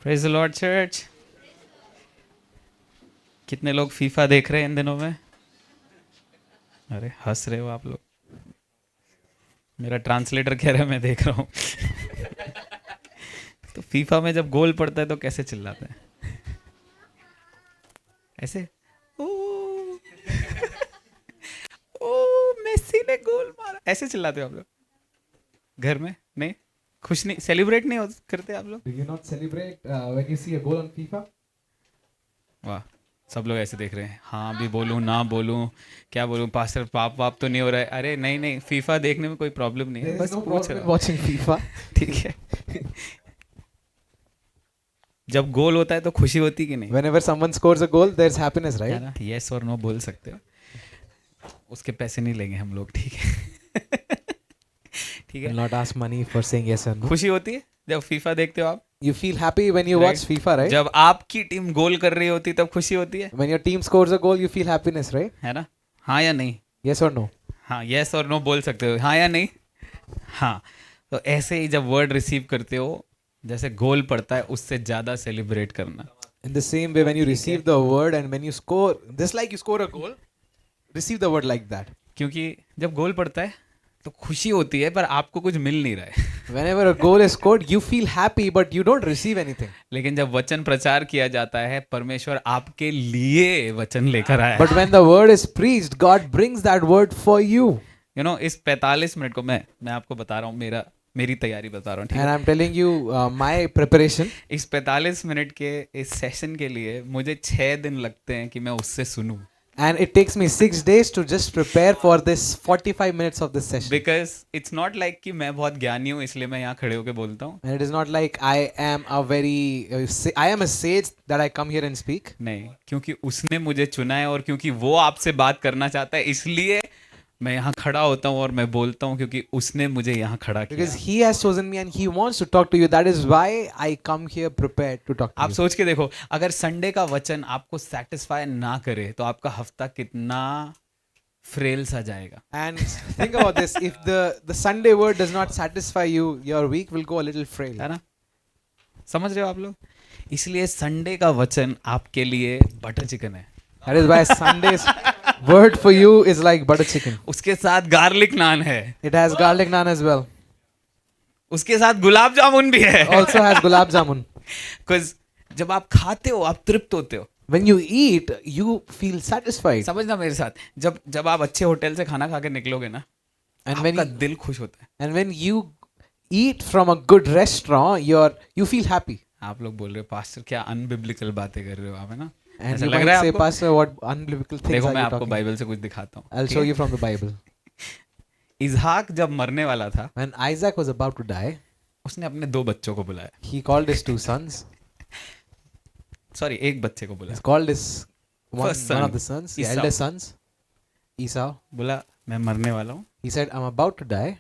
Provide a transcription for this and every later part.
Praise the Lord church. कितने लोग FIFA देख रहे हैं इन दिनों में? अरे हंस रहे हो आप लोग। मेरा ट्रांसलेटर कह रहा है मैं देख रहा हूँ। तो फीफा में जब गोल पड़ता है तो कैसे चिल्लाते हैं? ऐसे ओ ओ मेसी ने गोल मारा, ऐसे चिल्लाते हो आप लोग घर में? नहीं, खुश नहीं, सेलिब्रेट नहीं करते आप लोग? Do you not celebrate when you see a goal on FIFA? वाह, सब लोग ऐसे देख रहे हैं। हाँ भी बोलूँ ना बोलूँ, क्या बोलूँ पास्टर, पाप वाप तो नहीं हो रहा है? अरे नहीं नहीं, फीफा देखने में कोई प्रॉब्लम नहीं है, There is बस no पूछ problem in रहा हूँ। watching FIFA. ठीक है। जब गोल होता है तो खुशी होती कि नहीं? Whenever someone scores a goal, there's happiness, है right? ना? यस और नो बोल सकते हो, उसके पैसे नहीं लेंगे हम लोग, ठीक है? ठीक Will है। not ask money for saying yes or no. खुशी होती है जब फीफा देखते हो आप? You feel happy when you Right. watch FIFA, right? जब आपकी टीम गोल कर रही होती तब खुशी होती है, When your team scores a goal, you feel happiness, right? है ना? हाँ या नहीं? Yes or no? हाँ, यस और नो बोल सकते हो, हाँ या नहीं? हाँ। तो ऐसे ही जब वर्ड रिसीव करते हो, जैसे गोल पड़ता है उससे ज़्यादा सेलिब्रेट करना। In the same way, when you receive the word and when you score, just like you score a goal, receive the word like that. क्योंकि जब गोल पड़ता है तो खुशी होती है, पर आपको कुछ मिल नहीं रहा है। Whenever a goal is scored, you feel happy, but you don't receive anything. लेकिन जब वचन प्रचार किया जाता है, परमेश्वर आपके लिए वचन लेकर आया है। But when the word is preached, God brings that word for you. You know, इस 45 मिनट को मैं आपको बता रहा हूँ, मेरी तैयारी बता रहा हूँ, ठीक And है? I'm telling you my preparation. इस 45 मिनट के इस सेशन के लिए मुझे 6 दिन लगते हैं कि मैं उससे सुनूं, And it takes me 6 days to just prepare for this 45 minutes of this session. Because it's not like कि मैं बहुत ज्ञानी हूँ इसलिए मैं यहाँ खड़े होकर बोलता हूँ। And it is not like I am a sage that I come here and speak. नहीं, क्योंकि उसने मुझे चुना है और क्योंकि वो आपसे बात करना चाहता है, इसलिए मैं यहाँ खड़ा होता हूँ और मैं बोलता हूँ, क्योंकि उसने मुझे यहाँ खड़ा किया। Because he has chosen me and he wants to talk to you. That is why I come here prepared to talk to आप you. सोच के देखो, अगर संडे का वचन आपको सेटिस्फाई ना करे तो आपका हफ्ता कितना फ्रेल सा जाएगा। And think about this. If the Sunday word does not satisfy you, your week will go a little frail. है ना? समझ रहे हो आप लोग? इसलिए संडे का वचन आपके लिए बटर चिकन है। That is why Sunday's word for you is like butter chicken. उसके साथ गार्लिक नान है, It has garlic naan as well. उसके साथ गुलाब जामुन भी है। Also has gulab jamun. Because जब आप खाते हो आप तृप्त होते हो। When you eat, you feel satisfied. समझना मेरे साथ, जब आप अच्छे होटल से खाना खा के निकलोगे ना, And when आपका दिल खुश होता है। And when you eat from a good restaurant, you feel happy. आप लोग बोल रहे हो पास्टर क्या अनबिब्लिकल बातें कर रहे हो आप, है ना? And ऐसा you लग might रहा है say, आपको? Pastor, what unbiblical things देखो are मैं you आपको talking? बाइबल से कुछ दिखाता हूँ। I'll show you from the Bible. इसहाक जब मरने वाला था, When Isaac was about to die, उसने अपने 2 बच्चों को बुलाया, he called his 2 sons. Sorry 1 बच्चे को बुलाया। He called his First one son, of the sons, the Esau. eldest sons, Esau. बोला मैं मरने वाला हूँ, He said, I'm about to die.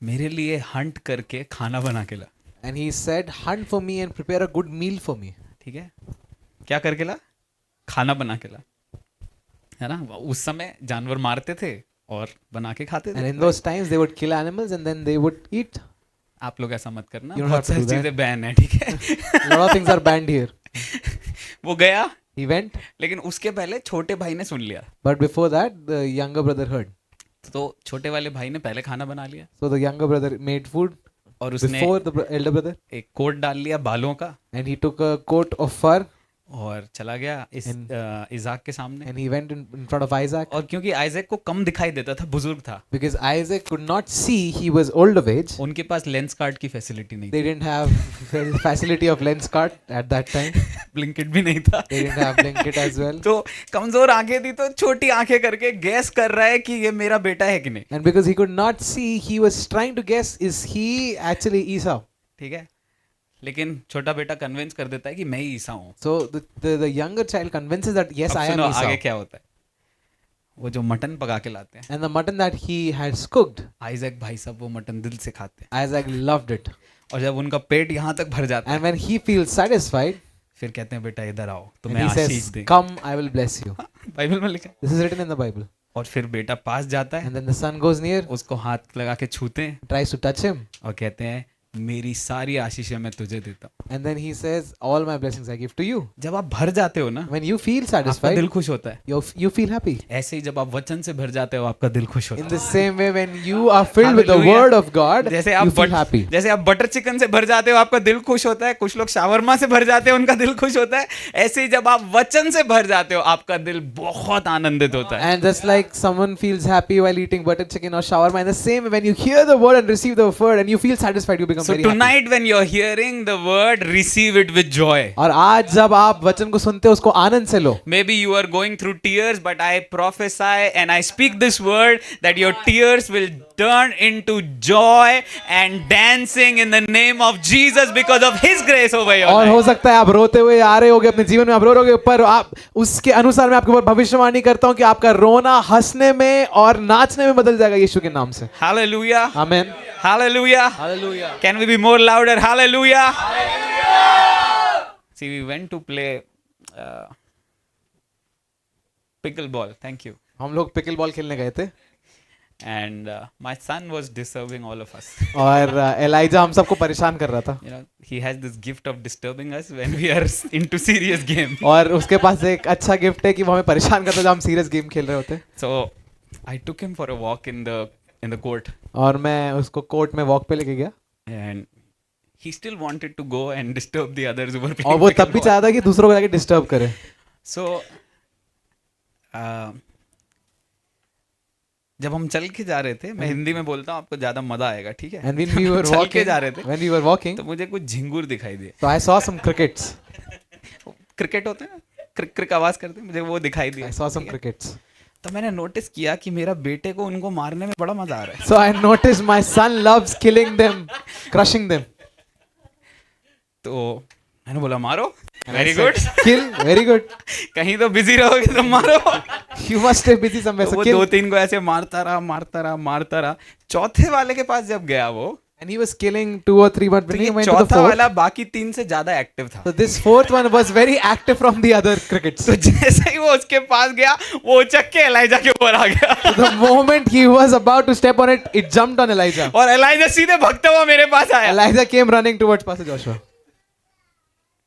मेरे लिए हंट करके खाना बना के ला। And he said, hunt for me and prepare a good meal for me. ठीक है? क्या करके ला? खाना बना के ला, है ना? उस समय जानवर मारते थे और बना के खाते And थे। in those times, they would kill animals and then they would eat. आप लोग ऐसा मत करना, You don't बहुत have to सारी do that. चीजें बैन है, ठीक है? A lot of things are banned here. वो गया, He went, लेकिन उसके पहले छोटे भाई ने सुन लिया, but before that, the younger brother heard. तो छोटे वाले भाई ने पहले खाना बना लिया So the younger brother made food और उसने before the elder brother. एक कोट डाल लिया बालों का And he took a coat of fur और चला गया इजाक के सामने। and he went in front of Isaac. और क्योंकि आइजैक को कम दिखाई देता था, बुजुर्ग था, Because Isaac could not see, he was old of age. उनके पास लेंस कार्ड की फैसिलिटी नहीं They didn't have facility of lens cart at that time. थी, ब्लिंकिट भी नहीं था, They didn't have blanket as well. तो कमजोर आंखें थी, तो छोटी आंखें करके गैस कर रहा है कि ये मेरा बेटा है कि नहीं। And because he could not see, he was trying to guess, is he actually Esau? ठीक है, लेकिन छोटा बेटा कन्विंस कर देता है कि मैं ही ईसा हूँ। So the younger child convinces that yes, अब I am सुनो आगे Esau. क्या होता है। वो जो मटन पका के लाते हैं, And the mutton that he has cooked, Isaac भाई साहब वो मटन दिल से खाते हैं, Isaac loved it. और जब उनका पेट यहाँ तक भर जाता है, And when he feels satisfied, फिर कहते हैं बेटा इधर आओ and तुम्हें he Ashish says, they. come, I will bless you. Bible में लिखा है। This is written in the Bible. और फिर बेटा पास जाता है, And then the son goes near, उसको हाथ लगा के छूते हैं tries to touch him. और कहते हैं मेरी सारी आशीषें मैं तुझे देता हूँ। And then he says, all my blessings I give to you. जब आप भर जाते हो ना, When you feel आपका satisfied, दिल खुश होता है। you feel happy. ऐसे ही जब आप वचन से भर जाते हो, आपका दिल खुश होता In है। the same way, when you are filled with the Hallelujah. word of God, जैसे you आप feel happy. जैसे आप बटर चिकन से भर जाते हो, आपका दिल खुश होता है। कुछ लोग शावरमा से भर जाते हैं, उनका दिल खुश होता है। ऐसे ही जब आप वचन से भर जाते हो, आपका दिल बहुत आनंदित होता है। And just like someone feels happy while eating butter chicken or shawarma, in the same way, when you hear the word and receive the word and you feel satisfied, you become So very happy. tonight when you're hearing the word, receive it with joy. और आज जब आप वचन को सुनते हो उसको आनंद से लो. Maybe you are going through tears, but I prophesy and I speak this word that your tears will turn into joy and dancing in the name of Jesus because of His grace over your और life. हो सकता है आप रोते हुए आ रहे होगे अपने जीवन में, आप रो रहे होगे, पर आप उसके अनुसार मैं आपके ऊपर भविष्यवाणी करता हूं कि आपका रोना हंसने में और नाचने में बदल जाएगा यीशु के नाम से. Hallelujah. आमीन. Hallelujah. Hallelujah. Can we be more louder? Hallelujah. See, we went to play pickleball. Thank you. हम लोग पिकल बॉल खेलने गए थे And my son was disturbing all of us. और एलाइजा हम सबको परेशान कर रहा था. You know, he has this gift of disturbing us when we are into serious game. और उसके पास एक अच्छा गिफ्ट है कि वो हमें परेशान करता है जब हम सीरियस गेम खेल रहे होते हैं. So I took him for a walk in the court, और मैं उसको कोर्ट में वॉक पे लेके गया and he still wanted to go and disturb the others who were playing और वो तब भी pickleball. चाहता कि दूसरों को जाके डिस्टर्ब करे. So जब हम चल के जा रहे थे, मैं हिंदी में बोलता हूँ, आपको ज्यादा मजा आएगा, ठीक है? And when we were चल के walking, जा रहे थे, when we were walking, तो मुझे कुछ झिंगुर दिखाई दिए. so I saw some crickets. Cricket होते हैं ना, क्रिक क्रिक आवाज करते हैं, मुझे वो दिखाई दिए. I saw some ठीक है? crickets. तो मैंने नोटिस किया कि मेरा बेटे को उनको मारने में बड़ा मजा आ रहा है. So I noticed my son loves killing them, crushing them. तो मैंने बोला मारो. And I very said, good. Kill, very good. कहीं तो बिजी रहोगे तो मारो. You must stay busy somewhere. तो So वो kill. 2-3 को ऐसे मारता रहा. चौथे वाले के पास जब गया वो, And he was killing 2 or 3, but तो when ये he went to the चौथा fourth, वाला बाकी 3 से ज्यादा एक्टिव था. so this fourth one was very active from the other crickets. तो जैसे ही वो उसके पास गया, वो उचक के एलाइजा के ऊपर आ गया. The moment he was about to step on it, it jumped on Elijah. और एलाइजा सीधे भागता हुआ मेरे पास आया. Elijah came running towards Pastor Joshua.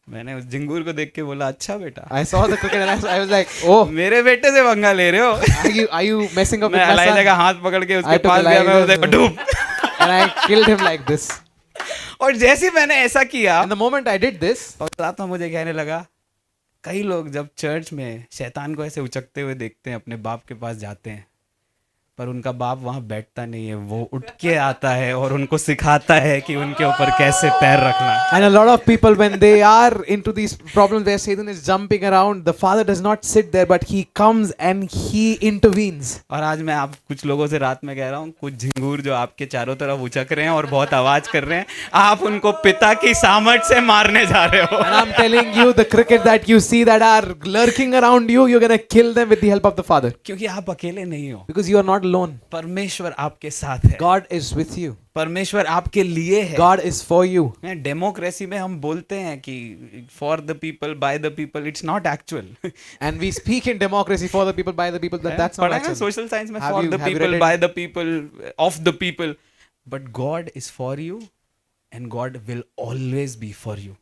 मैंने उस झिंगूर को देख के बोला, अच्छा बेटा, I saw the cricket and I was like, oh, मेरे बेटे से पंगा ले रहे हो. are you messing up with मैं my एलाइजा का son? हाथ पकड़ के I उसके took पास गया, मैं Elijah's उसे डूब. And I killed him like this. और जैसे ही मैंने ऐसा किया, And the moment I did this, और रात में मुझे कहने लगा, कई लोग जब चर्च में शैतान को ऐसे उचकते हुए देखते हैं, अपने बाप के पास जाते हैं, पर उनका बाप वहां बैठता नहीं है, वो उठ के आता है और उनको सिखाता है कि उनके ऊपर कैसे पैर रखना है. and a lot of people, when they are into these problems where Satan is jumping around, the father does not sit there, but he comes and he intervenes. और आज मैं आप कुछ लोगों से रात में कह रहा हूँ, कुछ झिंगूर जो आपके चारों तरफ उचक रहे हैं और बहुत आवाज कर रहे हैं, आप उनको पिता की सामर्थ से मारने जा रहे हो. And I'm telling you, the cricket that you see that are lurking around you, you're gonna kill them with the help of the Father. क्योंकि आप अकेले नहीं हो. Because you are not alone. परमेश्वर आपके साथ है. God is with you. परमेश्वर आपके लिए है. God is for you. Democracy में हम बोलते हैं कि for the people by the people, it's not actual. And we speak in democracy for the people, by the people, but that's not पढ़ा है ना actual. सोशल साइंस में, Have for you- the have you people read it? By the people of the people, but God is for you and God will always be for you.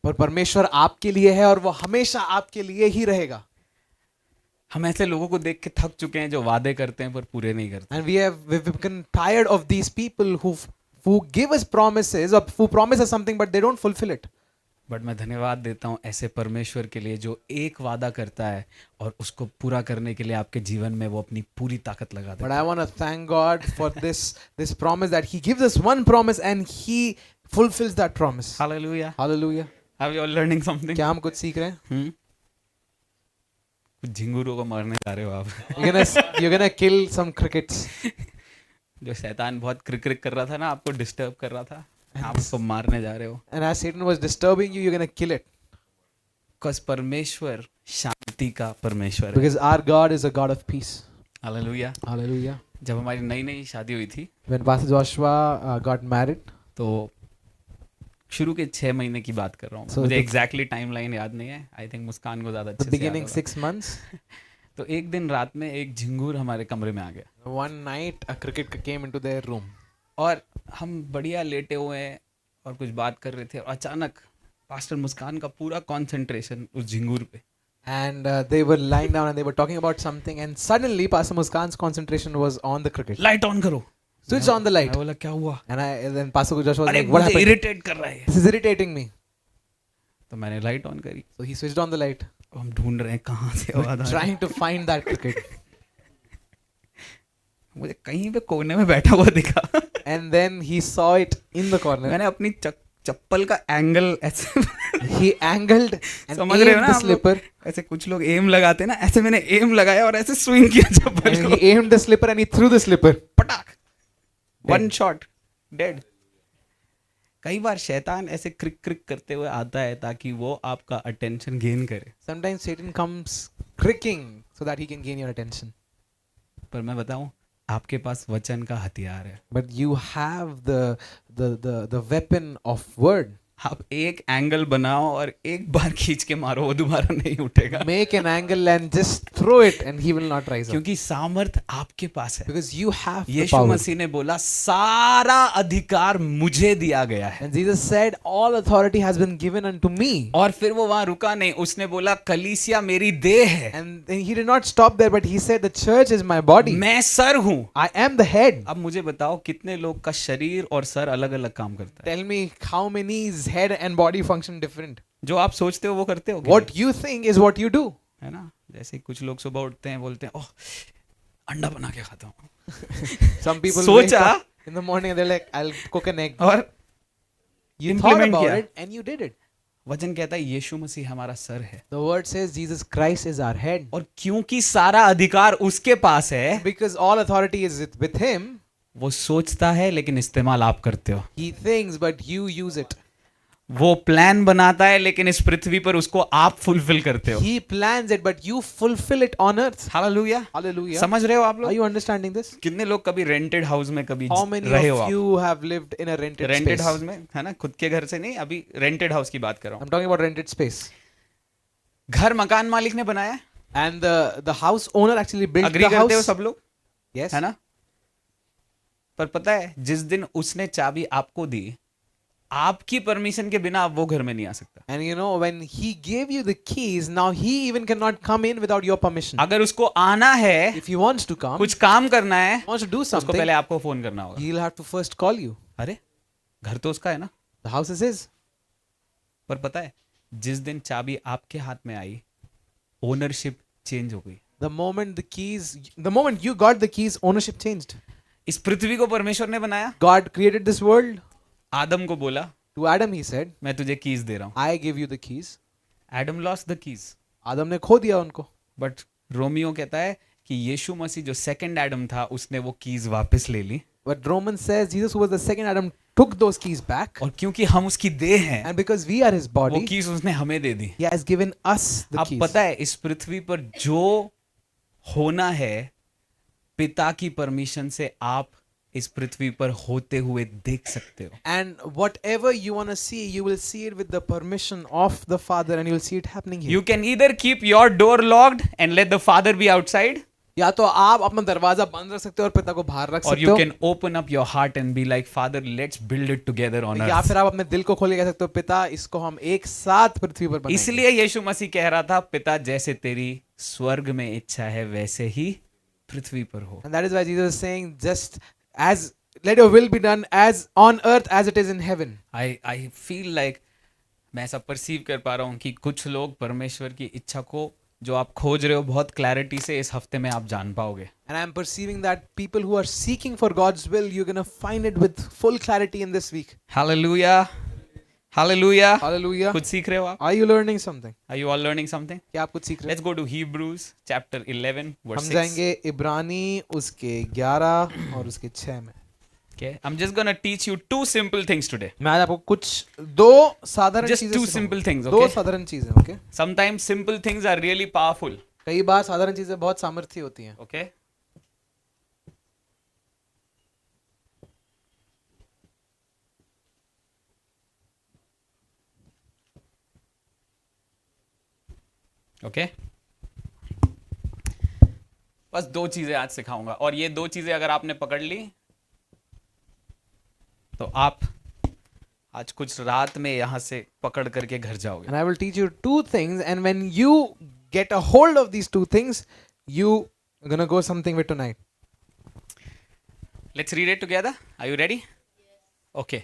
पर परमेश्वर आपके लिए है और वो हमेशा आपके लिए ही रहेगा. हम ऐसे लोगों को देख के थक चुके हैं जो वादे करते हैं पर पूरे नहीं करते. And we've become tired of these people who give us promises or who promise us something but they don't fulfill it. But मैं धन्यवाद देता हूँ ऐसे परमेश्वर के लिए जो एक वादा करता है और उसको पूरा करने के लिए आपके जीवन में वो अपनी पूरी ताकत लगा But देता है. I want to thank God for this promise that He gives us one promise and He fulfills that promise. Hallelujah. Hallelujah. Have you all learning something? क्या हम कुछ सीख रहे हैं? कुछ झिंगुरों को मारने जा रहे हो आप. You're gonna kill some crickets. जो शैतान बहुत क्रिक क्रिक कर रहा था ना, आपको डिस्टर्ब कर रहा था, आप उसको मारने जा रहे हो. And as Satan was disturbing you, you're gonna kill it. Because परमेश्वर शांति का परमेश्वर है. Because our God is a God of peace. Hallelujah. Hallelujah. जब हमारी नई नई शादी हुई थी, When Pastor Joshua got married, तो शुरू के 6 महीने की बात कर रहा हूँ. So मुझे the- एग्जैक्टली टाइमलाइन याद नहीं है. आई थिंक मुस्कान को ज्यादा the अच्छे से beginning याद होगा. 6 months, तो एक दिन रात में एक झिंगूर हमारे कमरे में आ गया one night a cricket came into their room. और हम बढ़िया लेटे हुए हैं, और कुछ बात कर रहे थे और अचानक पास्टर मुस्कान का पूरा कंसंट्रेशन उस झिंगूर पे। And they were lying down and they were talking about something, and suddenly Pastor Muskan's concentration was on the cricket. Light on करो। Switch on the light. मैं बोला क्या हुआ? And then Pastor Joshua was अरे like, "What मुझे happened? Irritate कर रहा है। This is irritating me." तो मैंने लाइट ऑन करी। So he switched on the light, हम ढूंढ रहे हैं कहाँ से आवाज आ रही है। trying to find that cricket. मुझे कहीं पे कोने में बैठा हुआ दिखा। And then he saw it in the corner. मैंने अपनी चप्पल का एंगल ऐसे He angled and समझ रहे हो aimed ना the आप लोग? slipper. ऐसे कुछ लोग एम लगाते हैं ना, ऐसे मैंने एम लगाया और ऐसे स्विंग किया चप्पल And को। he aimed the slipper and he threw the slipper. पटाक, वन शॉट, डेड। कई बार शैतान ऐसे क्रिक क्रिक करते हुए आता है ताकि वो आपका अटेंशन गेन करे। Sometimes Satan comes cricking so that he can gain your attention. पर मैं बताऊं, आपके पास वचन का हथियार है। But you have the weapon of word. आप एक एंगल बनाओ और एक बार खींच के मारो, वो दोबारा नहीं उठेगा। Make an angle and just throw it and he will not rise up. क्योंकि सामर्थ आपके पास है। Because you have the Yeshu power. मसीह ने बोला सारा अधिकार मुझे दिया गया है। And Jesus said, all authority has been given unto me. और फिर वो वहां रुका नहीं, उसने बोला कलीसिया मेरी देह है, And then he did not stop there, but he said, the church is my body. मैं सर हूं। I am the head. अब मुझे बताओ कितने लोग का शरीर और सर अलग अलग काम करता है? Tell me how many's head and body function different. जो आप सोचते हो वो करते हो? What you think is what you do. है ना? जैसे कुछ लोग सुबह उठते हैं बोलते हैं ओह अंडा बना के खाता हूँ। Some people wake सोचा up in the morning and they're like, I'll cook an egg. और You thought implement about किया। it and you did it. वचन कहता है यीशु मसीह हमारा सर है, The word says Jesus Christ is our head. और क्योंकि सारा अधिकार उसके पास है, Because all authority is with him, वो सोचता है लेकिन इस्तेमाल आप करते हो। he thinks, but you use it. वो प्लान बनाता है लेकिन इस पृथ्वी पर उसको आप फुलफिल करते हो। He plans it, but you fulfill it on earth. Hallelujah. Hallelujah. समझ रहे हो आप Are लोग? you understanding this? कितने लोग कभी रेंटेड हाउस में कभी How many रहे हो of आप? you have lived in a rented rented space? House में, है ना? खुद के घर से नहीं, अभी रेंटेड हाउस की बात कर रहा हूँ। I'm talking about rented space. घर मकान मालिक ने बनाया है, And the house owner actually built agree the करते हो house. सब लोग, Yes. है ना? पर पता है जिस दिन उसने चाबी आपको दी, आपकी परमिशन के बिना आप वो घर में नहीं आ सकता। And you know, when he gave you the keys, now he even cannot come in without your permission. अगर उसको आना है, If he wants to come, कुछ काम करना है, wants to do उसको something, पहले आपको फोन करना होगा। he'll have to first call you. अरे घर तो उसका है ना। The house is his. पर पता है जिस दिन चाबी आपके हाथ में आई, ओनरशिप चेंज हो गई। The moment you got the keys, ownership changed. इस पृथ्वी को परमेश्वर ने बनाया। God created this world. आदम को बोला To Adam he said, मैं तुझे कीज दे रहा हूँ। I give you the keys. Adam lost the keys, आदम ने खो दिया उनको. बट रोमियो कहता है कि यीशु मसीह जो सेकंड एडम था उसने वो कीज वापस ले ली, But Romans says Jesus, who was the second Adam, took those keys back. और क्योंकि हम उसकी देह हैं, And because we are his वो body, कीज उसने हमें दे दी। he has given us the अब keys. पता है इस पृथ्वी पर जो होना है, पिता की परमिशन से आप इस पृथ्वी पर होते हुए देख सकते हो। And whatever you want to see, you will see it with the permission of the Father, and you will see it happening here. You can either keep your door locked and let the father be outside, या तो आप अपना दरवाजा बंद रख सकते हो और पिता को बाहर रख or सकते you हो, can open up your heart and be like, Father, let's build it together on या earth. फिर आप अपने दिल को खोल के कह सकते हो, पिता इसको हम एक साथ पृथ्वी पर बनाएंगे. इसलिए यीशु मसीह कह रहा था, पिता जैसे तेरी स्वर्ग में इच्छा है वैसे ही पृथ्वी पर हो। And that is why Jesus is saying, just as let your will be done as on earth as it is in heaven. I feel like मैं ऐसा परसीव कर पा रहा हूँ कि कुछ लोग परमेश्वर की इच्छा को जो आप खोज रहे हो बहुत क्लैरिटी से इस हफ्ते में आप जान पाओगे। And I am perceiving that people who are seeking for God's will, you're going to find it with full clarity in this week. Hallelujah, hallelujah. Hallelujah. कुछ सीख रहे हो आप? Are you learning something? Are you all learning something? क्या आप कुछ सीख रहे Let's go to Hebrews chapter 11 हैं? verse हम 6. जाएंगे इब्रानी उसके 11 और उसके 6 में. Okay, I'm just gonna teach you two simple things today. मैं आज आपको कुछ दो साधारण Just चीजें two सिखाऊंगा. simple things, दो okay? साधारण चीजें, okay? Sometimes simple things are really powerful. कई बार साधारण चीजें बहुत सामर्थ्य होती हैं. Okay? Okay? बस दो चीजें आज सिखाऊंगा, और ये दो चीजें अगर आपने पकड़ ली तो आप आज कुछ रात में यहाँ से पकड़ करके घर जाओगे. And I will teach you two things. And when you get a hold of these two things, you are gonna go something with tonight. Let's read it together. Are you ready? Okay.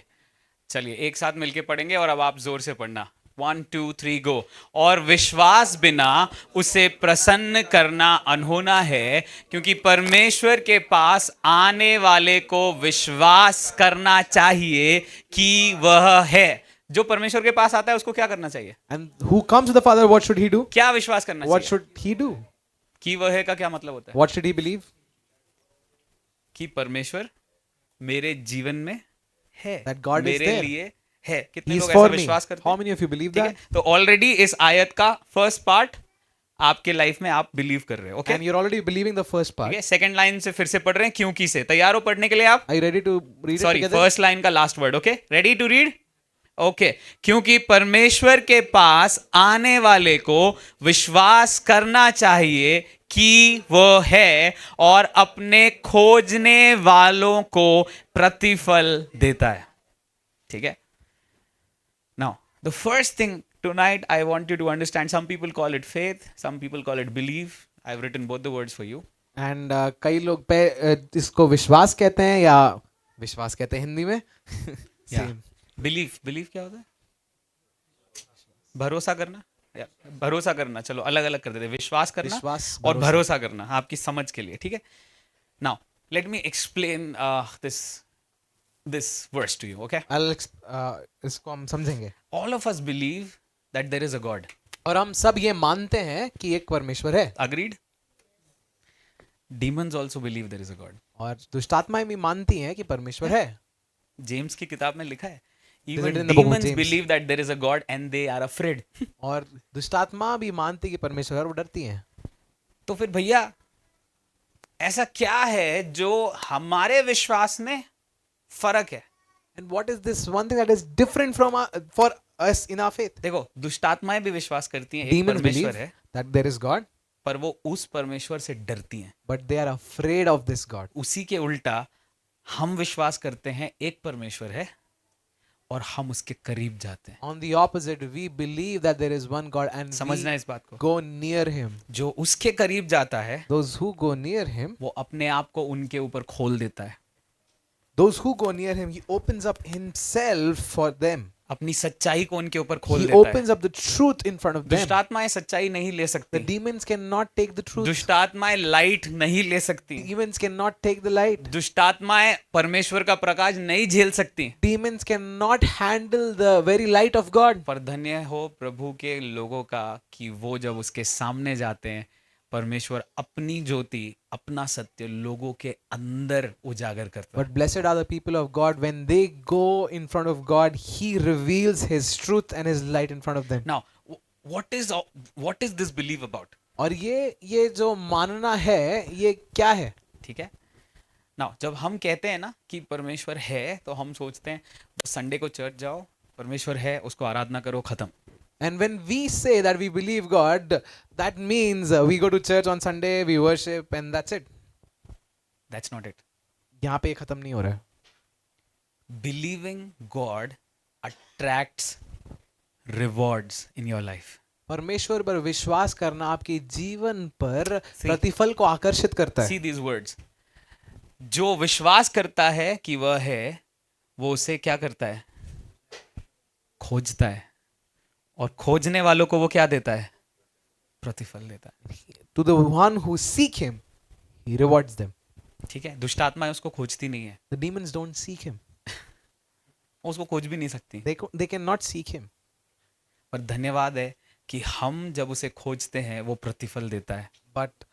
चलिए एक साथ मिलके पढ़ेंगे और अब आप जोर से पढ़ना. 1 2 3 गो. और विश्वास बिना उसे प्रसन्न करना अनहोना है, क्योंकि परमेश्वर के पास आने वाले को विश्वास करना चाहिए कि वह है. जो परमेश्वर के पास आता है उसको क्या करना चाहिए? And who comes to the Father, what should he do? क्या विश्वास करना What चाहिए? should he do? कि वह है का क्या मतलब होता है? What should he believe? कि परमेश्वर मेरे जीवन में है, That God is मेरे there. लिए है. कितने He is लोग ऐसा for me. विश्वास करते How हैं? many of you believe ठीक है? that? तो ऑलरेडी इस आयत का फर्स्ट पार्ट आपके लाइफ में आप बिलीव कर रहे हो. Okay, And you're already believing the first part. ठीक है. सेकंड लाइन से फिर से पढ़ रहे हैं. क्योंकि से तैयार हो पढ़ने के लिए आप? Are you ready to read it sorry, together? First line का last word. Okay, ready to read? Okay. क्योंकि परमेश्वर के पास आने वाले को विश्वास करना चाहिए कि वो है और अपने खोजने वालों को प्रतिफल देता है. ठीक है. Now, the first thing tonight I want you to understand, some people call it faith, some people call it belief. I've written both the words for you. And कई लोग इसको विश्वास कहते हैं या विश्वास कहते हैं हिंदी में. Yeah. Same. Belief क्या होता है? भरोसा करना. Yeah. भरोसा करना. चलो अलग अलग कर देते हैं. विश्वास करना विश्वास, और भरोसा. भरोसा करना आपकी समझ के लिए. ठीक है. Now, let me explain this verse to you. Okay. इसको हम समझेंगे. All of us believe that there is a God. और हम सब ये मानते हैं कि एक परमेश्वर है. Agreed? Demons also believe there is a God. और दुष्टात्माएं भी मानती हैं कि परमेश्वर है. जेम्स की किताब में लिखा है, Is even it in the book of demons James? believe that there is a God and they are afraid. और दुष्टात्मा भी मानती कि परमेश्वर है और वो डरती हैं. तो फिर भैया ऐसा क्या है जो हमारे विश्वास में फर्क है? And what is this one thing that is different from for us in our faith? देखो, दुष्टात्माएं भी विश्वास करती हैं एक Demons परमेश्वर believe है, that there is God, पर वो उस परमेश्वर से डरती हैं. but they are afraid of this God. उसी के उल्टा हम विश्वास करते हैं एक परमेश्वर है और हम उसके करीब जाते हैं. On the opposite, we believe that there is one God and समझना है we इस बात को. go near Him. जो उसके करीब जाता है Those who go near Him, वो अपने आप को उनके ऊपर खोल देता है. those who go near Him, He opens up Himself for them. अपनी सच्चाई को उनके ऊपर खोल He देता है. opens up the truth in front of them. दुष्टात्माएं सच्चाई नहीं ले The सकती. demons cannot take the truth. दुष्टात्माएं लाइट नहीं ले सकती. Demons cannot take the light. दुष्टात्माएं परमेश्वर का प्रकाश नहीं झेल सकती. Demons cannot handle the very light of God. पर धन्य हो प्रभु के लोगों का कि वो जब उसके सामने जाते हैं, परमेश्वर अपनी ज्योति, अपना सत्य लोगों के अंदर उजागर करता है. But blessed are the people of God when they go in front of God, He reveals His truth and His light in front of them. Now, what is this belief about? और ये जो मानना है ये क्या है? ठीक है. नाउ जब हम कहते हैं ना कि परमेश्वर है, तो हम सोचते हैं संडे को चर्च जाओ, परमेश्वर है, उसको आराधना करो, खत्म. And when we say that we believe God, that means we go to church on Sunday, we worship, and that's it. That's not it. यहाँ पे ये खत्म नहीं हो रहा है. Believing God attracts rewards in your life. परमेश्वर पर विश्वास करना आपके जीवन पर प्रतिफल को आकर्षित करता है. See these words. जो विश्वास करता है कि वह है, वो उसे क्या करता है? खोजता है. और खोजने वालों को वो क्या देता है? प्रतिफल देता है. To the one who seek Him, He rewards them. ठीक है. दुष्टात्माएं उसको खोजती नहीं है. The demons don't seek Him. वो उसको खोज भी नहीं सकती. They cannot seek Him. पर धन्यवाद है कि हम जब उसे खोजते हैं वो प्रतिफल देता है. But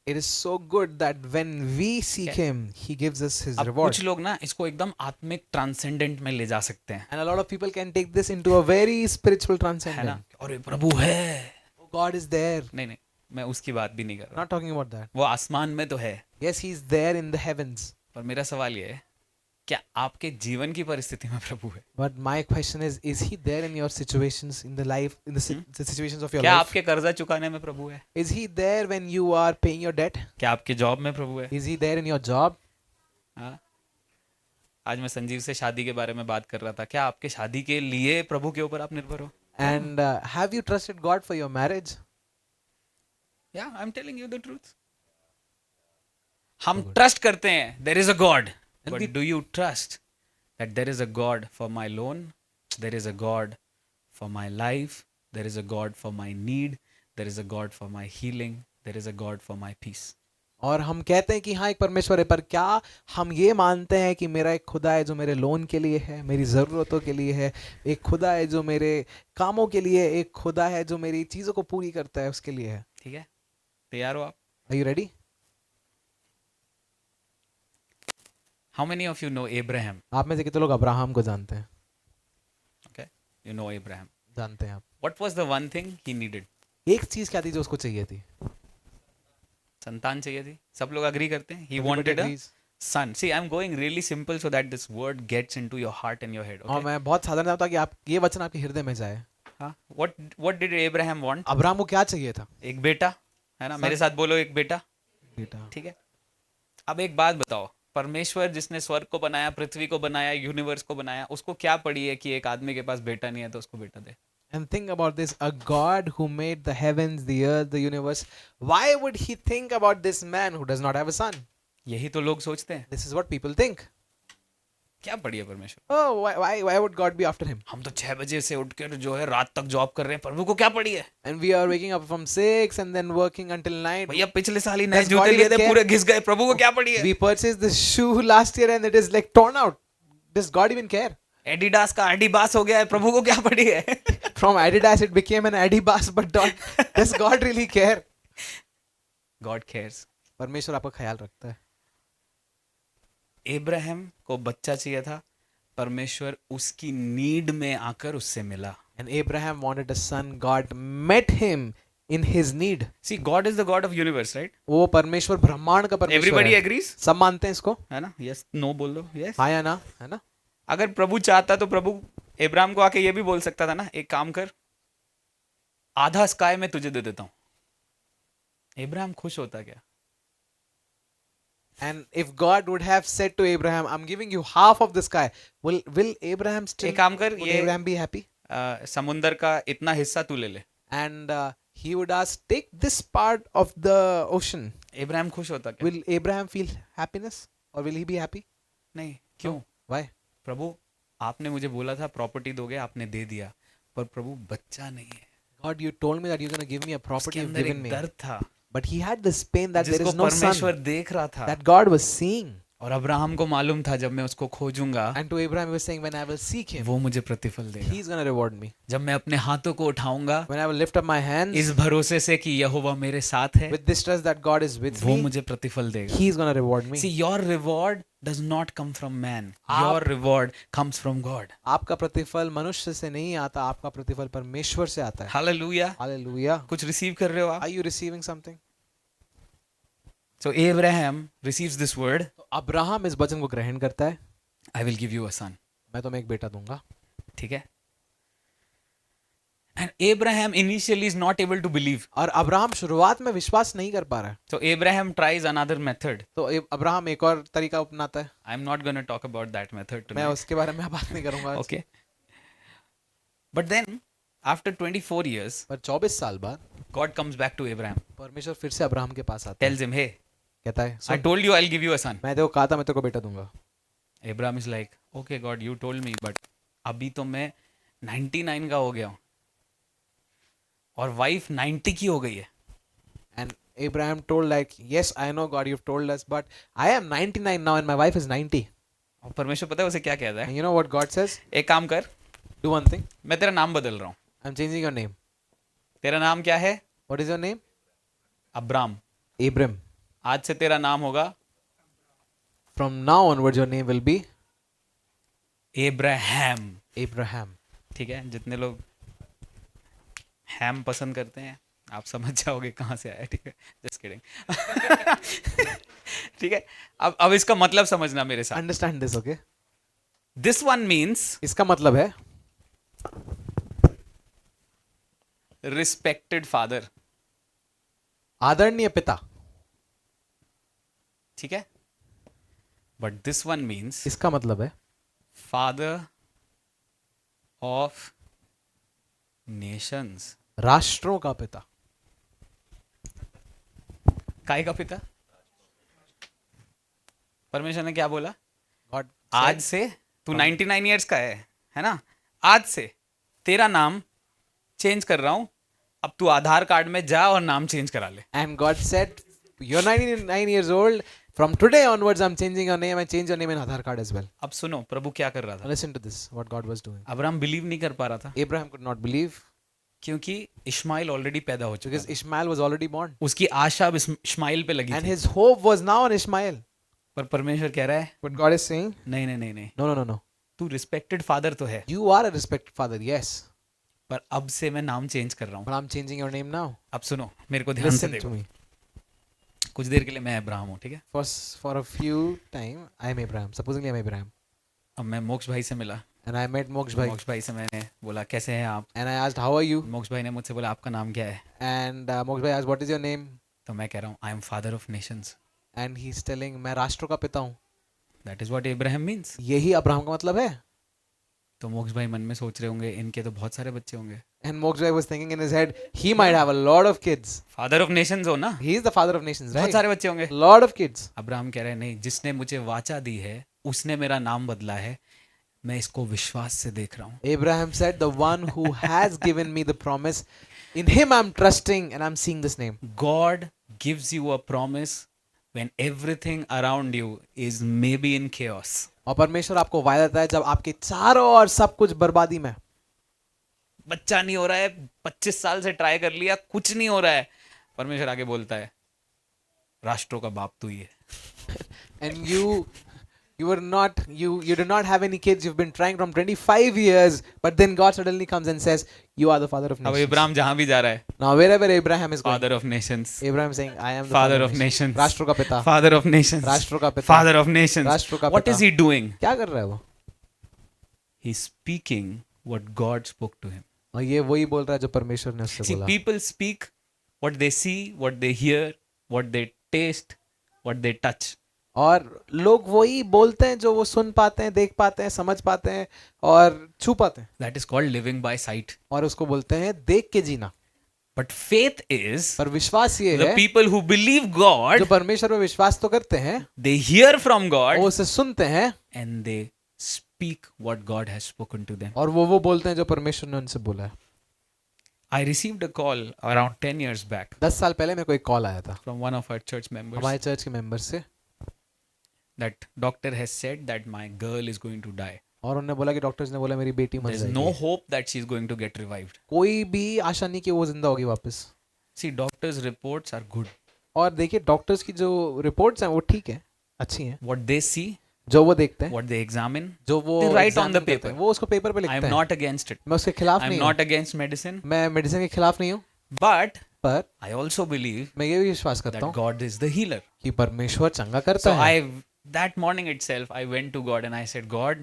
it is so good that when we seek Him, He gives us His अब reward. कुछ लोग ना इसको एकदम आत्मिक ट्रांसेंडेंट में ले जा सकते हैं, And a lot of people can take this into a very spiritual है ना? transcendent. और ये प्रभु है. Oh, God is there. नहीं, मैं उसकी बात भी नहीं कर रहा. Not talking about that. वो आसमान में तो है, Yes, He's there in the heavens. पर मेरा सवाल ये है, क्या आपके जीवन की परिस्थिति में प्रभु है? But my question is He there in your situations in the life, in the, the situations of your क्या life? आपके कर्जा चुकाने में प्रभु है? Is He there when you are paying your debt? क्या आपके जॉब में प्रभु है? Is He there in your job? हाँ? आज मैं संजीव से शादी के बारे में बात कर रहा था। क्या आपके शादी के लिए प्रभु के ऊपर आप निर्भर हो? And have you trusted God for your marriage? Yeah I am telling you the truth. हम ट्रस्ट करते हैं there is a God, And but we- do you trust that there is a God for my loan, there is a God for my life, there is a God for my need, there is a God for my healing, there is a God for my peace. और हम कहते हैं कि हाँ एक परमेश्वर है, पर क्या हम ये मानते हैं कि मेरा एक खुदा है जो मेरे लोन के लिए है, मेरी ज़रूरतों के लिए है, एक खुदा है जो मेरे कामों के लिए, एक खुदा है जो मेरी चीज़ों को पूरी करता है, उसके लिए है? ठीक है, तैयार हो आप? Are you ready? How many of you know Abraham? आप में से कितने लोग अब्राहम को जानते हैं? Okay, you know Abraham. जानते हैं आप? What was the one thing he needed? एक चीज़ क्या थी जो उसको चाहिए थी? संतान चाहिए थी। सब लोग अग्री करते हैं, he Everybody wanted a agrees. son. See, I'm going really simple so that this word gets into your heart and your head. और Okay? मैं बहुत साधारण चाहता हूँ कि आप ये वचन आपके हृदय में जाए। हाँ, what did Abraham want? Abraham को क्या चाहिए था? एक बेटा, है ना? मेरे साथ बोलो, एक बेटा। बेटा। ठीक है। अब एक बात बताओ, परमेश्वर जिसने स्वर्ग को बनाया, पृथ्वी को बनाया, यूनिवर्स को बनाया, उसको क्या पड़ी है कि एक आदमी के पास बेटा नहीं है तो उसको बेटा दे? And think about this, a God who made the heavens, the earth, the universe. Why would he think about this man who does not have a son? यही तो लोग सोचते हैं। This is what people think. क्या पड़ी है परमेश्वर? Oh, why would God be after him? हम तो 6 बजे से उठकर जो है रात तक जॉब कर रहे हैं, प्रभु को क्या पड़ी है? And we are waking up from 6 and then working until 9. भैया पिछले साल ही नए Does जूते God लिए even थे, care? पूरे घिस गए, प्रभु को क्या पड़ी है? We purchased this shoe last year and it is like torn out. Does God even care? Adidas का एडिबास हो गया है, प्रभु को क्या पड़ी है? From Adidas it became an Adibas, but does God really care? God cares. परमेश्वर आपका ख्याल रखता है। एब्राहम को बच्चा चाहिए था, परमेश्वर उसकी नीड में आकर उससे मिला। And Abraham wanted a son. God met him in his need. See God is the God of universe, right? वो परमेश्वर ब्रह्मांड का परमेश्वर एवरीबॉडी है। एग्रीज, सब मानते हैं इसको? है ना? यस, नो बोल दो, यस। हाँ या ना? है ना? अगर प्रभु चाहता तो प्रभु एब्राहम को आके ये भी बोल सकता था ना, एक काम कर, आधा स्काई में तुझे दे देता हूं। एब्राहम खुश होता क्या? And if God would have said to Abraham, I'm giving you half of the sky, will Abraham still, एक काम कर, would ये Abraham be happy? समुंदर का इतना हिस्सा तू ले ले। And he would ask, take this part of the ocean. Abraham खुश होता क्या? Will Abraham feel happiness or will he be happy? नहीं, क्यों? Why? प्रभु आपने मुझे बोला था प्रॉपर्टी दोगे, आपने दे दिया, पर प्रभु बच्चा नहीं है। God, you told me that you're going to give me a उसके property, you've अंदर given एक me. दर्द था But he had this pain that there जिसको is no परमेश्वर son, देख रहा था। that God was seeing. और अब्राहम को मालूम था जब मैं उसको खोजूंगा And to Abraham, he was saying, when I will seek him, वो मुझे प्रतिफल देगा। he's going to reward me. जब मैं अपने हाथों को उठाऊंगा When I will lift up my hands इस भरोसे से कि यहोवा मेरे साथ है, with this trust that God is with वो me, मुझे प्रतिफल देगा। he's going to reward me. See, your reward does not come from man. आप- Your reward comes from God. आपका प्रतिफल मनुष्य से नहीं आता, आपका प्रतिफल परमेश्वर से आता है। Hallelujah. हालेलुया। कुछ रिसीव कर रहे हो आप? Are you receiving something? So Abraham receives this word, तो अब्राहम इस वचन को ग्रहण करता है, I will give you a son. मैं तुम्हें एक बेटा दूंगा। ठीक है? And Abraham initially is not able to believe. और अब्राहम शुरुआत में विश्वास नहीं कर पा रहा है। So Abraham tries another method. तो अब्राहम एक और तरीका अपनाता है। I'm not going to talk about that method मैं tonight. उसके बारे में बात नहीं करूंगा आज। Okay. But then after 24 years, पर 24 साल बाद God comes back to Abraham, परमेश्वर फिर से अब्राहम के पास आता है, tells him, hey, कहता है, I soon, told you I'll give you a son. मैं तेरे को कहा था मैं तेरे को बेटा दूंगा। Abraham is like, okay God, you told me, but अभी तो मैं 99 का हो गया हूँ और वाइफ 90 की हो गई है। And Abraham told like, yes, I know God, you've told us, but I am 99 now and my wife is 90. और परमेश्वर पता है उसे क्या कहता है? And you know what God says? एक काम कर, Do one thing. मैं तेरा नाम बदल रहा हूँ। I'm changing your name. तेरा नाम क्या है? What is your name? Abram. Abram. आज से तेरा नाम होगा From now onwards your name will be Abraham. Abraham. ठीक है? जितने लोग हैम पसंद करते हैं आप समझ जाओगे कहाँ से आया। ठीक है? Just kidding. ठीक है? अब इसका मतलब समझना मेरे साथ। Understand this, okay? This one means इसका मतलब है रिस्पेक्टेड फादर। आदरणीय पिता। ठीक है? बट दिस वन मीन्स इसका मतलब है फादर ऑफ नेशंस। राष्ट्रों का पिता। काय का पिता? परमेश्वर ने क्या बोला? गॉड आज से तू 99 ईयर्स का है ना? आज से तेरा नाम चेंज कर रहा हूं, अब तू आधार कार्ड में जा और नाम चेंज करा ले। And God said, you're 99 years old. From today onwards, I'm changing your name and change your name in Aadhaar card as well. अब सुनो प्रभु क्या कर रहा Now था। listen to this, what God was doing. Abraham believe नहीं कर पा रहा था Abraham could not believe क्योंकि इश्माइल ऑलरेडी पैदा हो चुका because था। Ishmael was already born. उसकी आशा अब इश्माइल पे लगी And थी, his hope was now on Ishmael. पर परमेश्वर कह रहा है But God is saying, नहीं नहीं नहीं नहीं, no, no, no, no. तू रिस्पेक्टेड फादर तो है, You are a respected father, yes. पर अब से मैं नाम चेंज कर रहा हूँ। But I'm changing your name now. अब सुनो मेरे को ध्यान से Listen to देखो। me. कुछ देर के लिए मैं अब्राहम हूँ, ठीक है? For a few time, I am Abraham. Supposingly I'm Abraham. अब मैं मोक्ष भाई से मिला। And I met Moksha Bhai. मोक्ष भाई से मैंने बोला कैसे हैं आप? And I asked, how are you? मोक्ष भाई ने मुझसे बोला आपका नाम क्या है? And Moksha Bhai asked, what is your name? तो मैं कह रहा हूँ I am father of Nations. And he's telling, मैं राष्ट्रों का पिता हूँ। That is what Ibrahim means. यही अब्राहम का मतलब है। तो मोक्ष भाई मन में सोच रहे होंगे इनके तो बहुत सारे बच्चे होंगे। And Moksha Bhai was thinking in his head, he might have a lot of kids. Father of Nations हो ना, He is the father of nations, बहुत right? सारे बच्चे होंगे। Lot of kids. अब्राहम कह रहे हैं नहीं, जिसने मुझे वाचा दी है उसने मेरा नाम बदला है, मैं इसको विश्वास से देख रहा हूँ। Abraham said, the one who has given me the promise, in him I'm trusting and I'm seeing this name. God gives you a promise when everything around you is maybe in chaos. और परमेश्वर आपको वायदा देता है जब आपके चारों ओर सब कुछ बर्बादी में। बच्चा नहीं हो रहा है, 25 साल से ट्राई कर लिया, कुछ नहीं हो रहा है, परमेश्वर आगे बोलता है राष्ट्रों का बाप तू ही है। And you do not have any kids. You've been trying from 25 years, but then God suddenly comes and says, you are the father of अब nations. इब्राहिम जहां भी जा रहा है, Now wherever Abraham is going, father of nations, Abraham is saying, I am the father of nations, राष्ट्रों का पिता। Father of nations, राष्ट्रों का पिता। Father of nations. राष्ट्रों का व्हाट पिता। Is he doing? क्या कर रहा है वो? He speaking what God spoke to him. और ये वही बोल रहा है जो परमेश्वर ने उससे See, बोला। people speak what they see, what they hear, what they taste, what they touch. और लोग वही बोलते हैं जो वो सुन पाते हैं, देख पाते हैं, समझ पाते हैं और छू पाते हैं, That is called living by sight. और उसको बोलते हैं देख के जीना। But faith is पर विश्वास ये the है, people who believe God, जो परमेश्वर में विश्वास तो करते हैं, they hear from वो God उसे सुनते हैं and they speak what God has spoken to them. और वो बोलते हैं जो परमेश्वर ने उनसे बोला है। I received a call around 10 years back 10 साल पहले मेरे को एक कॉल आया था from one of our church members हमारे चर्च के मेंबर से, that doctor has said that my girl is going to die. और उन्होंने बोला कि डॉक्टर्स ने बोला मेरी बेटी मर There's जाएगी। no hope that she's going to get revived. कोई भी आशा नहीं कि वो जिंदा होगी वापस। See, doctors' reports are good. और देखिए डॉक्टर्स की जो रिपोर्ट्स हैं वो ठीक है, अच्छी हैं, What they see, जो वो देखते हैं, what they examine, जो वो they write on examine the करते paper. हैं, वो उसको पेपर पे I लिखते am हैं। not against it. मैं उसके खिलाफ I am नहीं not हूँ, against medicine. मैं मेडिसिन के खिलाफ नहीं हूँ, But पर I also believe मैं ये भी विश्वास करता that हूँ God is the healer. कि परमेश्वर चंगा So करता है। that morning itself, I went to God and I said, God,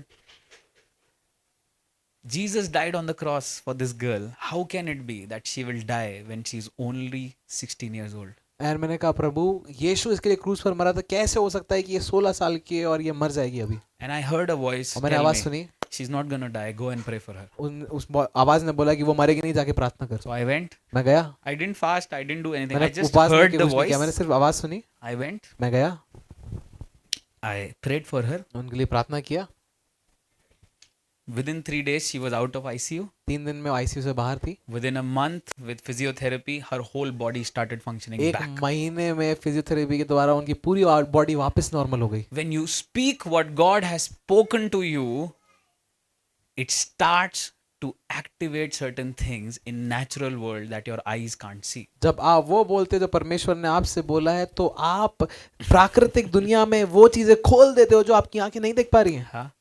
Jesus died on the cross for this girl. How can it be that she will die when she's only 16 years old? और मैंने कहा प्रभु यीशु इसके लिए क्रूस पर मरा था, कैसे हो सकता है कि ये 16 साल की है और ये मर जाएगी अभी? And I heard a voice और मैंने tell आवाज me, सुनी, she's not gonna die. Go and pray for her. उस आवाज ने बोला कि वो मरेगी नहीं, जाके प्रार्थना कर। So I went. मैं गया, I didn't fast. I didn't do anything. I मैंने just उपवास नहीं heard किया, the कुछ नहीं किया, मैंने voice. सिर्फ आवाज सुनी, I went. मैं गया, I prayed for her. उनके लिए प्रार्थना किया। Within 3 days, she was out of ICU. 3 दिन में आईसीयू से बाहर थी। Within a month, with physiotherapy, her whole body started functioning एक back. महीने में फिजियोथेरेपी के द्वारा उनकी पूरी बॉडी वापस नॉर्मल हो गई। When you speak what God has spoken to you, it starts to activate certain things in natural world that your eyes can't see. जब आप वो बोलते हो जो परमेश्वर ने आपसे बोला है, तो आप प्राकृतिक दुनिया में वो चीजें खोल देते हो जो आपकी आंखें नहीं देख पा रही हैं। हाँ,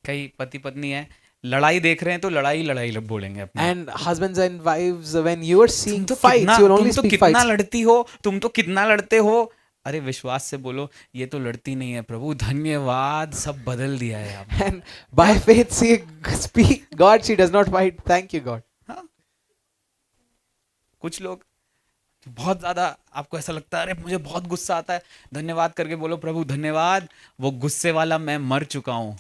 कई पति पत्नी है, लड़ाई देख रहे हैं तो लड़ाई बोलेंगे अपने। And husbands and wives, when you are seeing तुम तो fights, कितना, you will only तुम तो speak कितना fights. लड़ती हो, तुम तो कितना लड़ते हो। अरे विश्वास से बोलो, ये तो लड़ती नहीं है प्रभु, धन्यवाद, सब बदल दिया है आपने। And by faith, speak, God, she does not fight. Thank you, God. हाँ? कुछ लोग बहुत ज़्यादा आपको ऐसा लगता है अरे मुझे बहुत गुस्सा आता है, धन्यवाद करके बोलो प्रभु धन्यवाद, वो गुस्से वाला मैं मर चुका हूँ।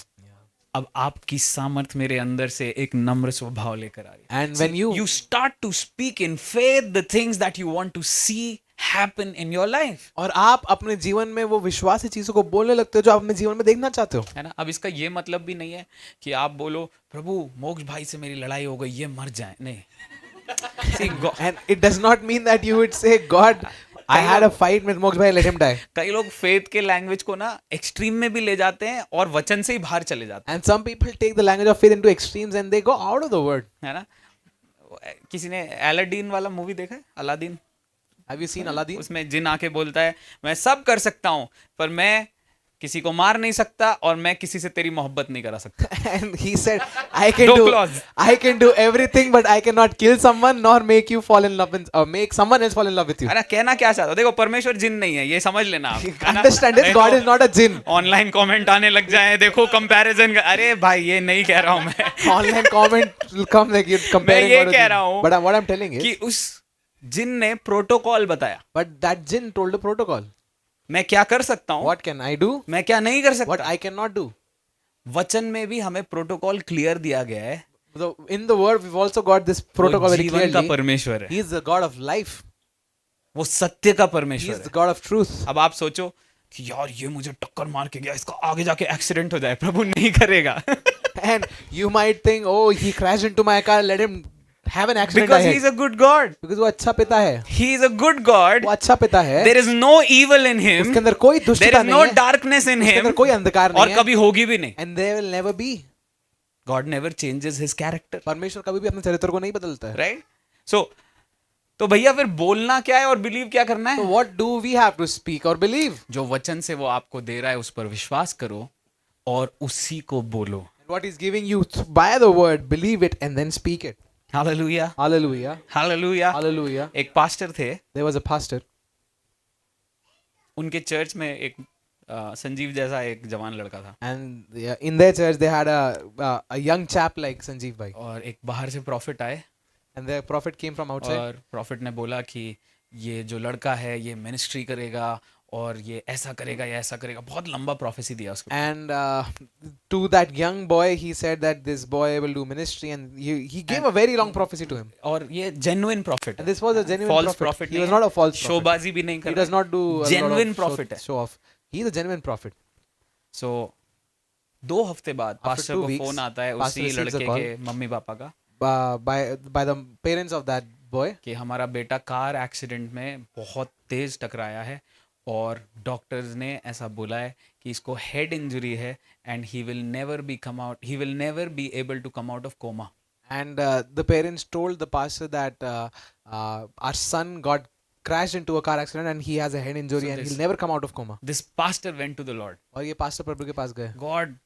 अब आपकी सामर्थ मेरे अंदर से एक नम्र स्वभाव लेकर आ रही है। And when you start to speak in faith the things that you want to see happen in your life, और आप अपने जीवन में वो विश्वासी चीजों को बोलने लगते हो जो आप अपने जीवन में देखना चाहते हो। है ना। अब इसका ये मतलब भी नहीं है कि आप बोलो प्रभु मोक्ष भाई से मेरी लड़ाई हो गई, ये मर जाए, नहीं। See, And it does not mean that you would say, God, I had a fight with Moksha bhai, let him die. कई लोग फेथ के लैंग्वेज को ना एक्सट्रीम में भी ले जाते हैं और वचन से ही बाहर चले जाते And some people take the language of faith into extremes and they go out of the word. हैं, है ना। किसी ने अलादीन वाला मूवी देखा है, Aladdin? Have you seen Aladdin? उसमें जिन आके बोलता है मैं सब कर सकता हूँ पर मैं किसी को मार नहीं सकता और मैं किसी से तेरी मोहब्बत नहीं करा सकता। And he said, I दो clause. can do everything, but I cannot kill someone nor make you fall in love with, or make someone else fall in love with you. है ना। कहना क्या चाहता हो, देखो परमेश्वर जिन नहीं है, ये समझ लेना आप, है ना? Understand this, नहीं God तो is not a jinn. Online comment आने लग जाए, देखो कंपैरिजन, अरे भाई ये नहीं कह रहा हूँ मैं। Online comment will come like you comparing ये God with कह jinn. रहा हूँ But what I'm telling is, कि उस जिन ने प्रोटोकॉल बताया, but that jinn told the protocol. मैं क्या कर सकता हूँ, What can I do? मैं क्या नहीं कर What सकता। I cannot do. वचन में भी हमें प्रोटोकॉल क्लियर दिया गया है। In the word, we've also got this protocol वो very जीवन का clearly. परमेश्वर है, He is the God of life. वो सत्य का He परमेश्वर is है। the God of truth. अब आप सोचो कि यार ये मुझे टक्कर मार के गया, इसका आगे जाके एक्सीडेंट हो जाए, प्रभु नहीं करेगा। And you might think, oh, he crashed into my car, let him have an accident Because he ahead. is a good God. Because वो अच्छा पिता है, He is a good God. वो अच्छा पिता है, There is no evil in him. उसके अंदर कोई There दुष्टता is नहीं no है, darkness in उसके him. अंदर कोई अंधकार और नहीं है, कभी होगी भी नहीं। and there will never be. God never changes his character. परमेश्वर कभी भी अपने चरित्र को नहीं बदलता है। Right? So, तो भैया फिर बोलना क्या है और बिलीव क्या करना So है? what do we have to speak or believe? जो वचन से वो आपको दे रहा है उस पर विश्वास करो और उसी को बोलो। And what he's giving you by the word, believe it and then speak it. Hallelujah, Hallelujah. Hallelujah. Hallelujah. एक पास्टर थे, There was a pastor. उनके चर्च में एक संजीव जैसा एक जवान लड़का था, And in their church, they had a young chap like Sanjeev Bhai. और एक बाहर से प्रॉफिट आए And the prophet came from outside. और प्रॉफिट ने बोला कि ये जो लड़का है ये मिनिस्ट्री करेगा और ये ऐसा करेगा, ये ऐसा करेगा। बहुत लंबा प्रोफेसी दिया उसको। And to that young boy, he said that this boy will do ministry, and he gave a very long prophecy to him. और ये genuine profit And this was a genuine False prophet. prophet He was नहीं not a false prophet. शोबाजी भी नहीं कर He does not do a lot genuine of profit है। show off. He is a genuine prophet. सो 2 हफ्ते बाद After pastor 2 को weeks, phone आता है pastor उसी receives a लड़के call. के मम्मी पापा का By the parents of that boy, कि हमारा बेटा कार एक्सीडेंट में बहुत तेज टकराया है और डॉक्टर्स ने ऐसा बोला है कि इसको हेड इंजरी है and he will never be able to come out of coma. and the parents told the pastor that our son got crashed into a car accident and he has a head injury So and this- he'll never come out of coma. This pastor went to the Lord, और ये pastor प्रभु के पास गए God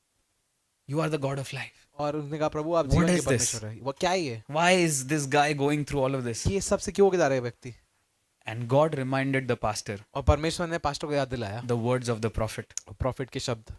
you are the God of life, और उसने कहा प्रभु आप What जीवन के is this? परमेश्वर है। वो क्या ही है why is this guy going through all of this? कि ये सबसे क्यों होके जा रहा है व्यक्ति? And God reminded the pastor और परमेश्वर ने पास्टर को याद दिलाया the words of the profit. Profit के शब्द।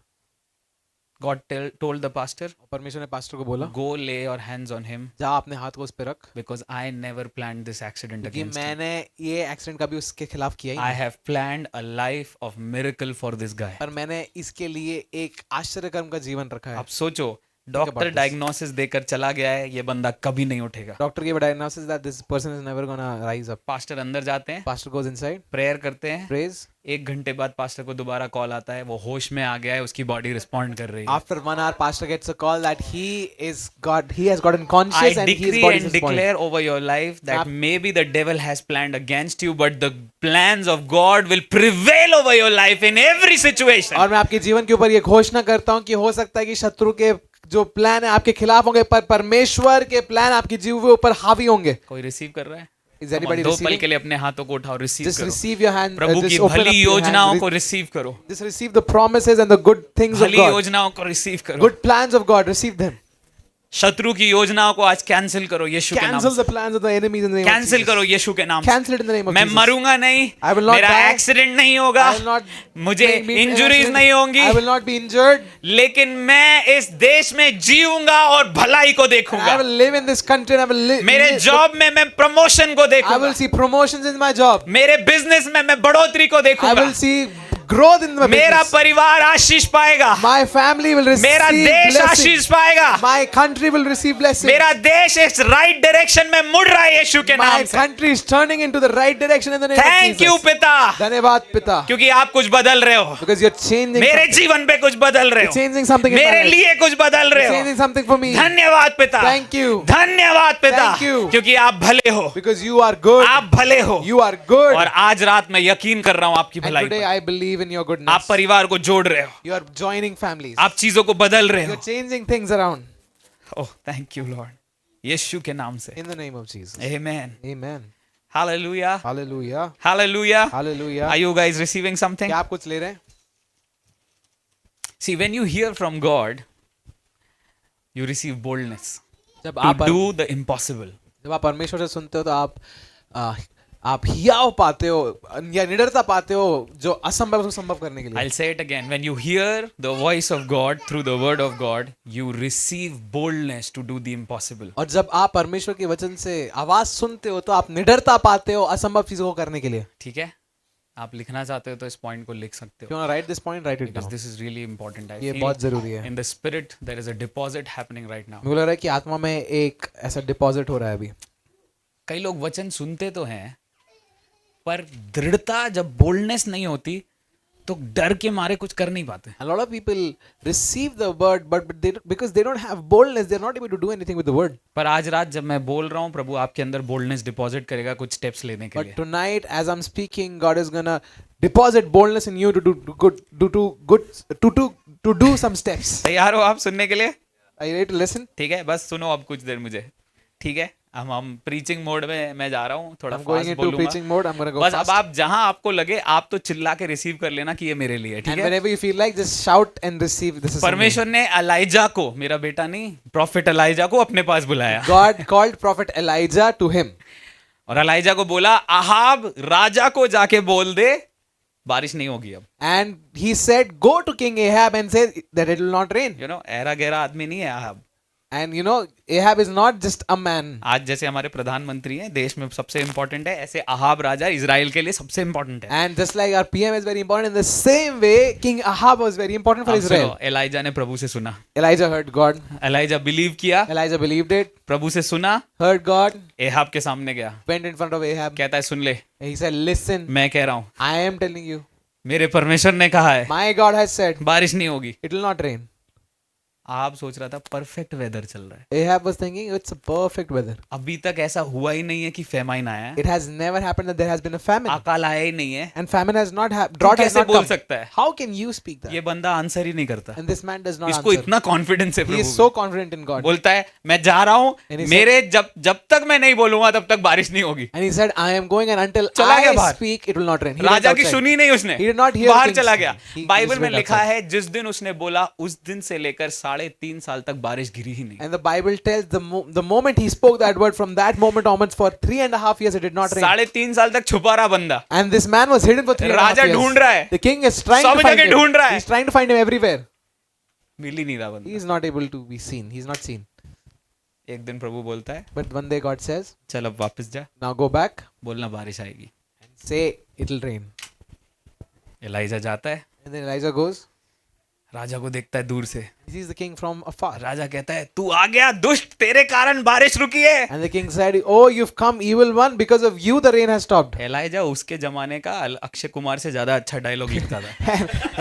गॉड टोल्ड द पास्टर, और परमेश्वर ने पास्टर को बोला गो ले योर हैंड्स ऑन हिम जा अपने हाथ को उस पे रख, because I never planned this accident क्योंकि against him. मैंने ये एक्सीडेंट कभी उसके खिलाफ किया ही I नहीं, have planned a life of miracle for this guy. पर मैंने इसके लिए एक आश्चर्यकर्म का जीवन रखा है। आप सोचो, डॉक्टर this. डायग्नोसिस देकर चला गया है, ये बंदा कभी नहीं उठेगा। डॉक्टर की diagnosis that this person is never gonna rise up. Pastor अंदर जाते हैं, पास्टर गोज इनसाइड, प्रेयर करते हैं, प्रेज। 1 घंटे बाद पास्टर को दोबारा कॉल आता है, वो होश में आ गया है, उसकी बॉडी रिस्पॉन्ड कर रही है। After 1 hour, pastor gets a call that he has gotten I conscious and his decree body is and responding. declare over your life that आप- maybe the devil has planned against you, but the plans of God will prevail over your life in every situation. और मैं आपके जीवन के ऊपर ये घोषणा करता हूँ कि हो सकता है कि शत्रु के जो प्लान है आपके खिलाफ होंगे, पर परमेश्वर के प्लान आपके जीवन के ऊपर हावी होंगे। कोई रिसीव कर रहा है? Is Come on, anybody 2 पल receiving? के लिए अपने हाथों को उठाओ, रिसीव Just करो। receive your hand. प्रभु की just open भली up your योजनाओं hand. को रिसीव करो, Just receive the promises and the good things of भली God. योजनाओं को रिसीव करो। Good plans of God, receive them. शत्रु की योजनाओं को आज कैंसिल करो यीशु के नाम Cancel से। the plans of the enemies in the name of cancel Jesus. करो यीशु के नाम से। Cancel it in the name of मैं Jesus. मरूंगा नहीं, I will not मेरा die. एक्सीडेंट नहीं होगा, I will not मुझे meet an इंजुरीज accident. नहीं होंगी, I will not be injured. लेकिन मैं इस देश में जीऊंगा और भलाई को And I देखूंगा। will live in this country and I will live. मेरे जॉब में मैं प्रमोशन को I देखूंगा, will see promotions in my job. मेरे बिजनेस में मैं बढ़ोतरी को I देखूंगा, will see growth in my मेरा business. परिवार आशीष पाएगा, My family will receive मेरा देश blessing. आशीष पाएगा, My country will receive blessing. मेरा देश इस राइट डायरेक्शन में मुड़ रहा है यीशु के My नाम से। country is turning into the right direction in the name of thank Jesus. You पिता, धन्यवाद पिता. क्योंकि आप कुछ बदल रहे हो, Because you're changing मेरे something. जीवन पे कुछ बदल रहे You're हो, changing something in my मेरे life. लिए कुछ बदल रहे You're हो। changing something for me. धन्यवाद पिता, Thank you. धन्यवाद पिता, Thank you. क्योंकि आप भले हो, Because you are good. आप भले हो। You are good. और आज रात मैं यकीन कर रहा हूं आपकी And भलाई today पर। I believe in your आप goodness. परिवार को जोड़ रहे हो, You are joining families. आप चीजों को बदल रहे हो। You're changing things around. Oh thank you Lord, यीशु के नाम से। In the name of Jesus. Amen, Amen. Hallelujah, Hallelujah. Hallelujah. Hallelujah. Are you guys receiving something? क्या आप कुछ ले रहे हैं? See, when you hear from God, you receive boldness जब to आप do the impossible. जब आप परमेश्वर से सुनते हो तो आप हियाव पाते हो या निडरता पाते हो जो असंभव को संभव करने के लिए. I'll say it again. When you hear the voice of God through the word of God, you receive boldness to do the impossible. और जब आप परमेश्वर के वचन से आवाज सुनते हो तो आप निडरता पाते हो असंभव चीजों को करने के लिए. ठीक है, आप लिखना चाहते हो तो इस पॉइंट को लिख सकते If हो, you want to write this point, write it because down. this is really important. I ये feel बहुत जरूरी है. in the spirit there is a deposit happening right now. मुझे लग रहा है कि आत्मा में एक ऐसा डिपॉजिट हो रहा है अभी. कई लोग वचन सुनते तो हैं, पर दृढ़ता जब बोल्डनेस नहीं होती तो डर के मारे कुछ कर नहीं पाते. A lot of people receive the word, but because they don't have boldness, they're not able to do anything with the word. पर आज रात जब मैं बोल रहा हूँ, प्रभु आपके अंदर बोल्डनेस डिपॉजिट करेगा कुछ स्टेप्स लेने के But लिए. tonight, as I'm speaking, God is gonna deposit boldness in you to do some steps. तैयार हो आप सुनने के लिए? Are you ready to listen? ठीक है, बस सुनो अब कुछ देर मुझे. ठीक है, हम प्रीचिंग मोड में मैं जा रहा हूँ, थोड़ा I'm going फास्ट into बोलूंगा. preaching mode. I'm gonna go बस fast. अब आप जहां आपको लगे आप तो चिल्ला के रिसीव कर लेना कि ये मेरे लिए है, ठीक And है. whenever you feel like, just shout and receive. This is for me. परमेश्वर ने एलाइजा को, मेरा बेटा नहीं, प्रॉफिट एलाइजा को अपने पास बुलाया God called prophet Elijah to him, और एलाइजा को बोला, अहाब राजा को जाके बोल दे बारिश नहीं होगी अब. and he said, "Go to King Ahab and say that it will not rain." You know, ऐरा गहरा आदमी नहीं है अहाब. And you know, Ahab is not just a man. आज जैसे हमारे प्रधानमंत्री हैं, देश में सबसे इंपॉर्टेंट है, ऐसे अहाब राजा इजराइल के लिए सबसे इंपॉर्टेंट है. And just like our PM is very important, in the same way, King Ahab was very important for अब Israel. सुनो, एलाइजा ने प्रभु से सुना, Elijah heard God. Elijah believe किया, Elijah believed it, प्रभु से सुना, heard God, एहाब के सामने गया, went in front of Ahab. कहता है सुन ले, He said, "Listen, मैं कह रहा हूँ, I am telling you, मेरे परमेश्वर ने कहा है my God has said, बारिश नहीं होगी. it will not rain." आप सोच रहा था परफेक्ट वेदर चल रहा है, Ahab was thinking, it's a perfect weather. अभी तक ऐसा हुआ ही नहीं है कि फेमाइन आया है, It has never happened that there has been a famine. अकाल आया ही नहीं है. And famine has not happened. तू Drought has कैसे not बोल come. सकता है? How can you speak that? ये बंदा आंसर ही नहीं करता. And this man does not इसको answer. इतना कॉन्फिडेंस है He प्रभु is में. so confident in God. बोलता है मैं जा रहा हूँ, And he मेरे जब तक मैं नहीं बोलूंगा तब तक बारिश नहीं होगी. And he said, "I am going, and until चला गया I बाहर. speak, it will not rain." He went राजा की outside. सुनी नहीं उसने, He did not hear बाहर king's चला speech. गया. He बाइबल just में went लिखा outside. है जिस दिन उसने बोला उस दिन से लेकर 3.5 साल तक बारिश गिरी ही नहीं. And the Bible tells the moment he spoke that word, from that moment onwards, for 3.5 years it did not rain. 3.5 साल तक छुपा रहा बंदा. And this man was hidden for 3.5 Raja years. ढूंढ रहा है. The king is trying सब to find जगह him. ढूंढ रहा है. He's trying to find him everywhere. मिल ही नहीं रहा He बंदा. is not able to be seen. He's not seen. एक दिन प्रभु बोलता है, But one day God says, चल अब वापस जा, "Now go back बोलना बारिश आएगी. and say it will rain." Elijah जाता है, And then Elijah goes. राजा को देखता है दूर से. He sees the king from afar. राजा कहता है तू आ गया दुष्ट, तेरे कारण बारिश रुकी है. And the king said, "Oh, you've come, evil one, because of you the rain has stopped." Elijah उसके जमाने का अक्षय कुमार से ज्यादा अच्छा डायलॉग लिखता था.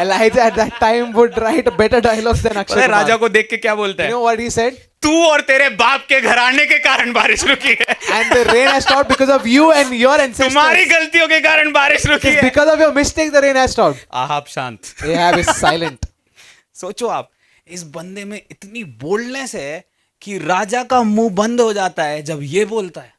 Elijah at that time would write better dialogues than पता Akshay है राजा Kumar. को देख के क्या बोलता You है? know what he said? तू और तेरे बाप के घराने के कारण बारिश रुकी है. And the rain has stopped because of you and your ancestors. तुम्हारी गलतियों के कारण बारिश रुकी It's है. because of your mistake the rain has stopped. Ahab शांत. Ahab is silent. सोचो आप, इस बंदे में इतनी बोल्डनेस है कि राजा का मुंह बंद हो जाता है जब ये बोलता है।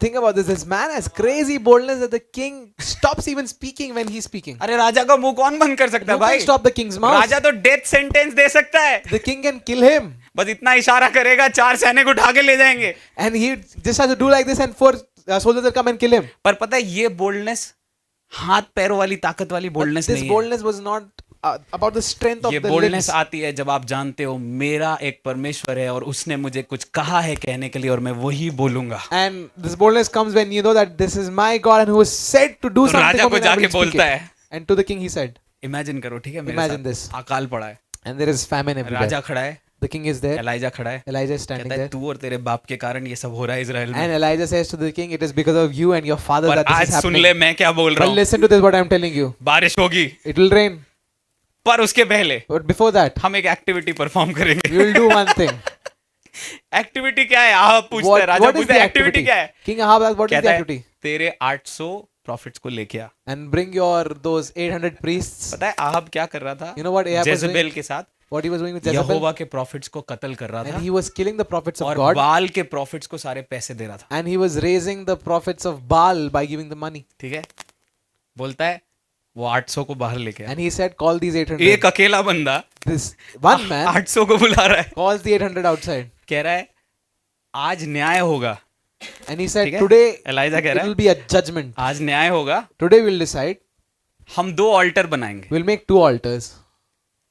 Think about this. This man has crazy boldness that the king stops even speaking when he's speaking. अरे राजा का मुंह कौन बंद कर सकता है No can भाई? stop the king's mouth. राजा तो डेथ सेंटेंस दे सकता है, The king can kill him. बस इतना इशारा करेगा 4 सैनिक उठा के ले जाएंगे। And he just has to do like this and 4 soldiers will come and kill him. पर पता है ये बोल्डनेस हाथ पैरों वाली ताकत वाली But बोल्डनेस this नहीं है। boldness was not about the strength of ये the बोल्डनेस limbs. आती है जब आप जानते हो मेरा एक परमेश्वर है और उसने मुझे कुछ कहा है कहने के लिए और मैं वही बोलूंगा। And this boldness comes when you know that this is my God and who is said to do तो something राजा for को me and I जाके will speak बोलता it. है, And to the king he said, imagine करो, ठीक है, मेरे Imagine साथ this. अकाल पड़ा है, and there is famine everywhere. राजा खड़ा है, The king is there. Elijah खड़ा है, Elijah is standing कहता है there. तू और तेरे बाप के कारण ये सब हो रहा है इजराइल में। And Elijah says to the king, it is because of you and your father पर that this आज is सुन happening. ले मैं क्या बोल रहा But हूँ, listen to this what I am telling you. बारिश होगी, It will rain. पर उसके पहले But before that, हम एक एक्टिविटी परफॉर्म करेंगे। we will do one thing. Activity क्या है? आप पूछते हैं, राजा What is पूछता the है एक्टिविटी activity? क्या है? King Ahab asked, what is the कहता है activity? तेरे 800 प्रॉफिट्स को लेके आ। And bring your those 800 priests. पता है आहब क्या कर रहा था? You know what Ahab was doing? Jezebel के साथ What he was doing with Jezebel? यहोवा के प्रॉफिट्स को कत्ल कर रहा And था he was killing the prophets of और God. बाल के प्रॉफिट्स को सारे पैसे दे रहा था। And he was raising the prophets of Baal by giving the money. ठीक है, बोलता है वो 800 को बाहर लेके आ। And he said, call these 800. एक अकेला बंदा This one man 800 को बुला रहा है, calls the 800 outside. कह रहा है आज न्याय होगा। And he said, ठीक है? today एलाइजा कह it रहा will है be a judgment. आज न्याय होगा, Today we'll decide. हम 2 ऑल्टर बनाएंगे, We'll make 2 altars.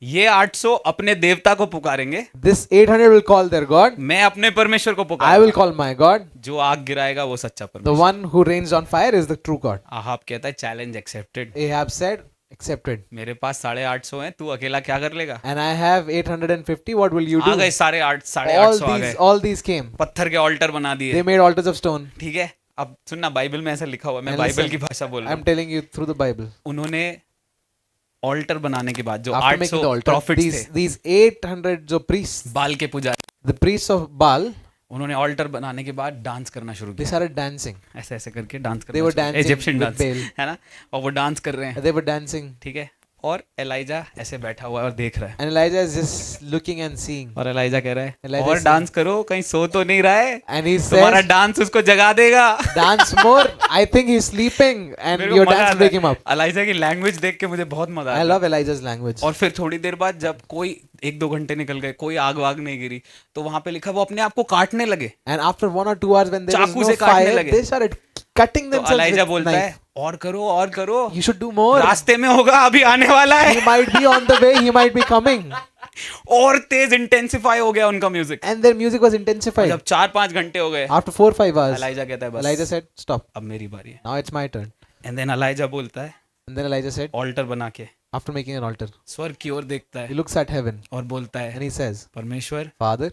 ये 800 अपने देवता को पुकारेंगे, This 800 will call their God. मैं अपने परमेश्वर को I will पुकारूंगा, call my God. जो आग गिराएगा वो सच्चा The परमेश्वर। one who reigns on fire is the true God. आहब कहता है challenge accepted, Ahab said, accepted. मेरे पास 850 हैं, तू अकेला क्या कर लेगा? And I have 850. What will you uh do? गए साढ़े All 850 आ गए, all these came. पत्थर के ऑल्टर बना दिए। They made altars of stone. ठीक है, अब सुनना, बाइबल में ऐसा लिखा हुआ है, मैं And बाइबल listen, की भाषा बोल रहा I'm हूँ। telling you through the Bible. उन्होंने ऑल्टर बनाने के बाद जो After making 800 the altar, profits थे, these 800 जो priests, बाल के पुजारी, the priests of Baal, उन्होंने ऑल्टर बनाने के बाद डांस करना शुरू they किया, started dancing. ऐसे ऐसे करके डांस They were करना, dancing Egyptian with dance Baal. है ना, और वो डांस कर रहे हैं, They were dancing. ठीक है, और एलाइजा ऐसे बैठा हुआ है और देख रहा है, And Elijah is just looking and seeing. और एलाइजा कह रहा है Elijah और said- डांस करो, कहीं सो तो नहीं रहा है, And he तुम्हारा says, डांस उसको जगा देगा। dance more. I think he's sleeping and मेरे को your मजा dance आता will wake him है, up. एलाइजा की लैंग्वेज देख के मुझे बहुत मजा I आता है। love Elijah's language. और फिर थोड़ी देर बाद जब कोई 1-2 घंटे निकल गए, कोई आग वाग नहीं गिरी, तो वहां पे लिखा वो अपने आप को काटने लगे। And after 1 or 2 hours when there was चाकू no से काटने fire, लगे। they started cutting तो themselves एलाइजा with बोलता knife. है और करो और करो, You should do more. रास्ते में होगा, अभी आने वाला He है। might be on the way. He might be coming. और तेज इंटेंसिफाई हो गया उनका music. And their music was intensified. जब 4-5 घंटे हो गए, After 4-5 hours, एलाइजा कहता है बस Elijah said, "Stop. अब मेरी बारी है। Now it's my turn." And then Elijah बोलता है And then Elijah said, altar बना के after making an altar, स्वर्ग की ओर देखता he है looks at heaven और बोलता and है he says, परमेश्वर "Father,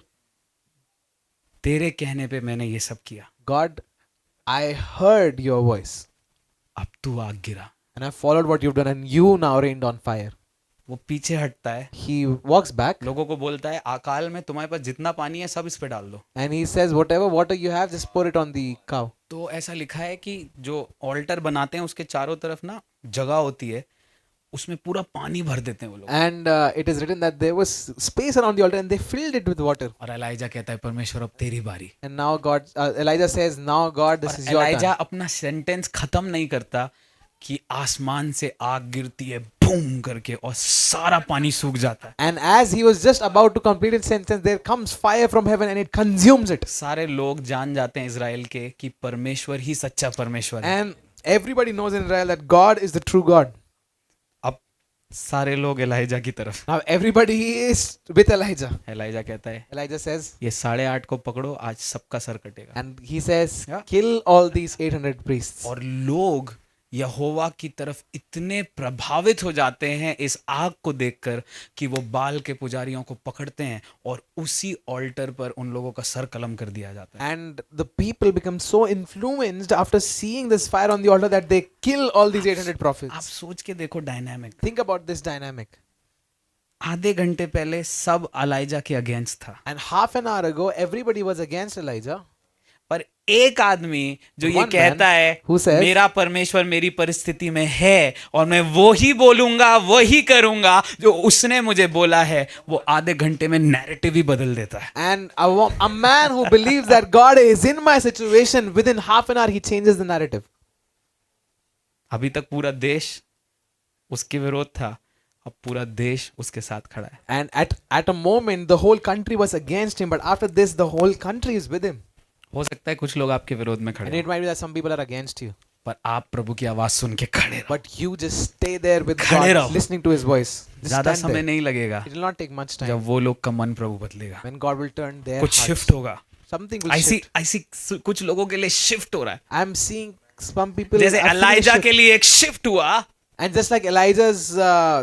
तेरे कहने पे मैंने ये सब किया, God, I heard your voice अब तू आग गिरा। and I followed what you've done, and you now rained on fire." वो पीछे हटता है, He walks back लोगों को बोलता है अकाल में तुम्हारे पास जितना पानी है सब इस पे डाल दो। and he says, "Whatever water you have, just pour it on the cow." तो ऐसा लिखा है कि जो ऑल्टर बनाते हैं उसके चारों तरफ ना जगह होती है, उसमें पूरा पानी भर देते हैं वो लोग। And it is written that there was space around the altar and they filled it with water. और एलाइजा कहता है परमेश्वर अब तेरी बारी। And now God, Elijah says, "Now God, this और is your एलाइजा turn." अपना सेंटेंस खत्म नहीं करता कि आसमान से आग गिरती है बूम करके और सारा पानी सूख जाता है। And as he was just about to complete his sentence, there comes fire from heaven and it consumes it. सारे लोग जान जाते हैं इजराइल के कि परमेश्वर ही सच्चा परमेश्वर है। And everybody knows in Israel that God is the true God. अब सारे लोग एलाइजा की तरफ। Now everybody is with Elijah. Elijah कहता है Elijah says, ये 8:30 को पकड़ो, आज सबका सर कटेगा। and he says, Yeah. "Kill all these 800 priests." और लोग यहोवा की तरफ इतने प्रभावित हो जाते हैं इस आग को देखकर कि वो बाल के पुजारियों को पकड़ते हैं और उसी ऑल्टर पर उन लोगों का सर कलम कर दिया जाता है। And the people become so influenced after seeing this fire on the altar that they kill all these 800 आप prophets. सोच के देखो dynamic. Think about this dynamic. आधे घंटे पहले सब एलाइजा के अगेंस्ट था, And half an hour ago, everybody was against Elijah. पर एक आदमी जो ये One man कहता है who says, मेरा परमेश्वर मेरी परिस्थिति में है और मैं वो ही बोलूंगा वो ही करूंगा जो उसने मुझे बोला है, वो आधे घंटे में नैरेटिव ही बदल देता है. and a man who believes that God is in my situation, within half an hour he changes the narrative. अभी तक पूरा देश उसके विरोध था, अब पूरा देश उसके साथ खड़ा है. And at a moment the whole country was against him, but after this the whole country is with him. हो सकता है कुछ लोग आपके विरोध में And खड़े it हो, मिght be that some people are against you, पर आप प्रभु की आवाज सुन के खड़े रहो. but you just stay there with खड़े God, रहो. listening to his voice. Just ज्यादा stand समय there. नहीं लगेगा It will not take much time जब वो लोग का मन प्रभु बदलेगा. when God will turn their कुछ hearts. शिफ्ट होगा. Something will shift. ऐसी कुछ लोगों के लिए शिफ्ट हो रहा है. I'm seeing some people जैसे are feeling a Elijah shift. के लिए एक शिफ्ट हुआ, And just like Elijah's,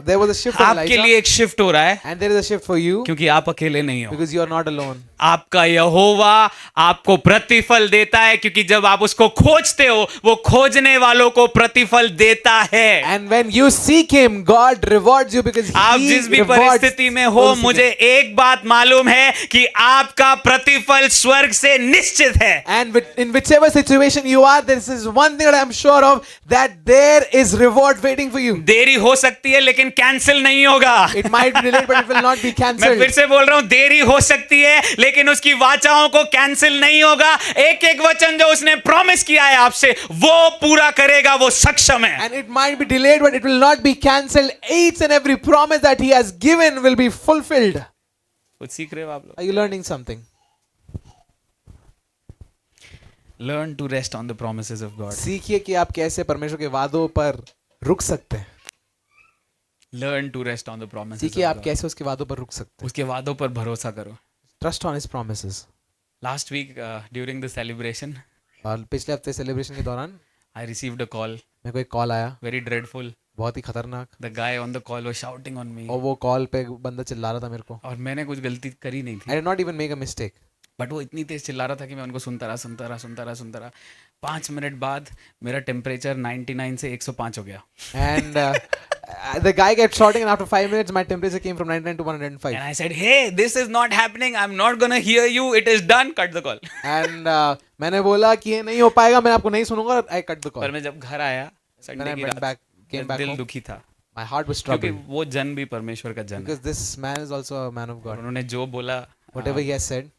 there was a shift for आपके Elijah, लिए एक शिफ्ट हो रहा है, and there is a shift for you क्योंकि आप अकेले नहीं हो. because you are not alone. आपका यहोवा आपको प्रतिफल देता है, क्योंकि जब आप उसको खोजते हो वो खोजने वालों को प्रतिफल देता है. And when you seek him, God rewards you because आप he जिस भी rewards परिस्थिति में हो, those who seek मुझे him. एक बात मालूम है कि आपका प्रतिफल स्वर्ग से निश्चित है. And in whichever situation you are, this is one thing that I'm sure of, that there is reward waiting for you. देरी हो सकती है लेकिन कैंसिल नहीं होगा. It might be delayed, but it will not be मैं cancelled. फिर से बोल रहा हूं, देरी हो सकती है लेकिन उसकी वाचाओं को कैंसिल नहीं होगा. एक एक वचन जो उसने प्रॉमिस किया है आपसे वो पूरा करेगा, वो सक्षम है. And it might be delayed, but it will not be cancelled. Each and every promise that he has given will be fulfilled. कुछ सीख रहे हो आप लोग? Are you learning something? Learn to rest on the promises of God. सीखिए कि आप कैसे परमेश्वर के वादों पर रुक सकते हैं. Learn to rest on the promises सीखिए of आप God. कैसे उसके वादों पर रुक सकते हैं. उसके वादों पर भरोसा करो. Trust on his promises. Last week during the celebration और पिछले हफ्ते सेलिब्रेशन के दौरान I received a call, मेरे को एक कॉल आया, very dreadful. बहुत ही खतरनाक, The guy on the call was shouting on me. और वो कॉल पे बंदा चिल्ला रहा था मेरे को. और मैंने कुछ गलती करी नहीं थी, I did not even make a mistake. But वो इतनी तेज चिल्ला रहा था कि मैं उनको सुनता रहा. 5 मिनट बाद मेरा टेम्परेचर 99 से 105 हो गया. And the guy kept shouting, and after 5 minutes, my temperature came from 99 to 105. And I said, hey, this is not happening. I'm not gonna hear you. It is done. Cut the call. And मैंने बोला कि ये नहीं हो पाएगा, मैं आपको नहीं सुनूंगा, और I cut the पर call. मैं जब घर आया Then संडे I की went रात, back, came back दिल home. दुखी था, My heart was क्योंकि troubled वो जन भी परमेश्वर का जन है. because this man is also a man of और God. उन्होंने जो बोला, Whatever he has said,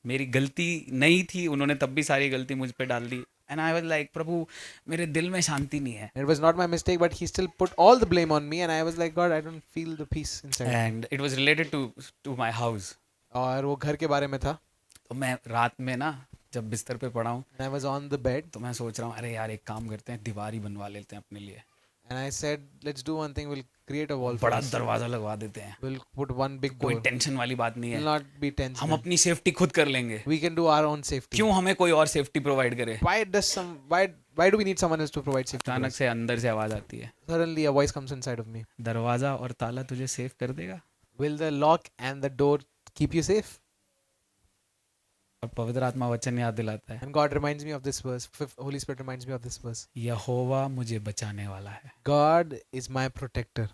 मेरी गलती नहीं थी, उन्होंने तब भी सारी गलती मुझ पे डाल दी. एंड आई वाज लाइक, प्रभु मेरे दिल में शांति नहीं है. it was not my mistake, but he still put all the blame on me, and I was like, God, I don't feel the peace inside. And it was related to my house. और वो घर के बारे में था. तो मैं रात में ना जब बिस्तर पे पड़ा हूँ And I was on the bed, तो मैं सोच रहा हूँ, अरे यार एक काम करते हैं, दीवार ही बनवा लेते हैं अपने लिए, and I said, let's do one thing, we'll create a wall for बड़ा us. दरवाजा लगवा देते हैं, We'll put one big कोई door. टेंशन वाली बात नहीं Will है, not be tense. हम अपनी सेफ्टी खुद कर लेंगे. We can do our own safety. क्यों हमें कोई और सेफ्टी प्रोवाइड करे? Why do we need someone else to provide safety? for अचानक us? से अंदर से आवाज आती है, Suddenly a voice comes inside of me. दरवाजा और ताला तुझे सेफ कर देगा. Will the lock and the door keep you safe? और पवित्र आत्मा वचन याद दिलाता है, And God reminds me of this verse. Holy Spirit reminds me of this verse. यहोवा मुझे बचाने वाला है. God is my protector.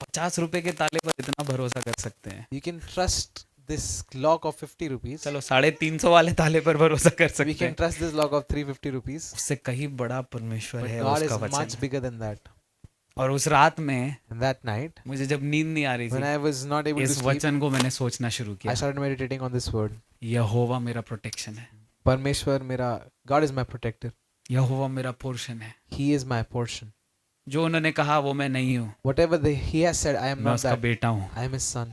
50 रुपए के ताले पर इतना भरोसा कर सकते हैं, You can trust this lock of 50 rupees. चलो 350 वाले ताले पर भरोसा कर We सकते can हैं. trust this lock of 350 rupees. उससे कहीं बड़ा परमेश्वर But है, God is उसका much वचन. bigger than that. और उस रात में And that night, मुझे जब नींद नहीं आ रही when थी, I was not able to इस sleep, वचन को मैंने सोचना शुरू I किया, started meditating on this word. यहोवा मेरा प्रोटेक्शन है, Parmeshwar mera, God is my protector. यहोवा मेरा पोर्शन है. He is my portion. जो उन्होंने कहा वो मैं नहीं हूँ, Whatever he has said, I am मैं not उसका that. बेटा हूँ. I am his son.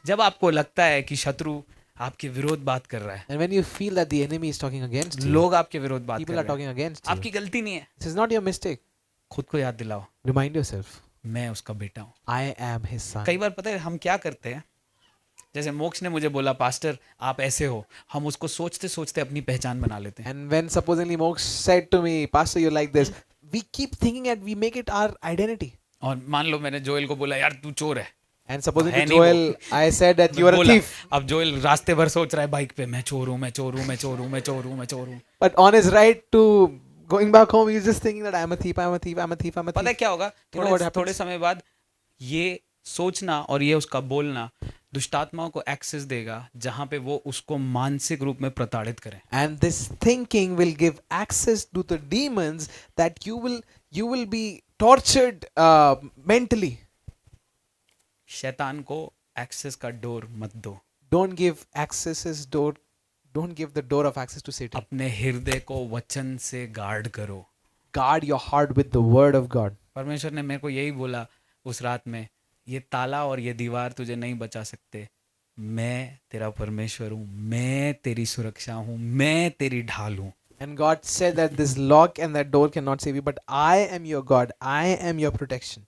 जब आपको लगता है कि शत्रु आपके विरोध बात कर रहा है, And when you feel that the enemy is talking against you, लोग आपके विरोध बात कर people are रहे हैं, talking against you, आपकी गलती नहीं है, this is not your mistake. खुद को याद दिलाओ, Remind yourself, मैं उसका बेटा हूँ. I am his son. कई बार पता है हम क्या करते हैं, जैसे मोक्ष ने मुझे बोला, पास्टर आप ऐसे हो, हम उसको सोचते सोचते अपनी पहचान बना लेते हैं. And when supposedly Moksha said to me, Pastor, you're like this, we keep thinking that we make it our identity. और मान लो मैंने जोएल को बोला, यार तू चोर है. And supposedly है नहीं Joel, वो. I said that you are a बोला, thief. अब जोएल रास्ते भर सोच रहा है बाइक पे, मैं चोर हूँ, मैं चोर हूँ, मैं चोर हूँ, मैं चोर हूँ, मैं चोर हूँ. But on his right to going back home, he's just thinking that I'm a thief, I'm a thief, I'm a thief, I'm a पता है thief. क्या होगा, You know what happens? थोड़े समय बाद ये सोचना और ये उसका बोलना दुष्ट आत्माओं को एक्सेस देगा जहां पे वो उसको मानसिक रूप में प्रताड़ित करें। And this thinking will give access to the demons that you will be tortured mentally. शैतान को एक्सेस का डोर मत दो। Don't give accesses door. Don't give the door of access to Satan. अपने हृदय को वचन से गार्ड करो। Guard your heart with the word of God. परमेश्वर ने मेरे को यही बोला उस रात में, ये ताला और ये दीवार तुझे नहीं बचा सकते, मैं तेरा परमेश्वर हूँ, मैं तेरी सुरक्षा हूँ, मैं तेरी ढाल हूँ। And God said that this lock and that door cannot save you, but I am your God. I am your protection.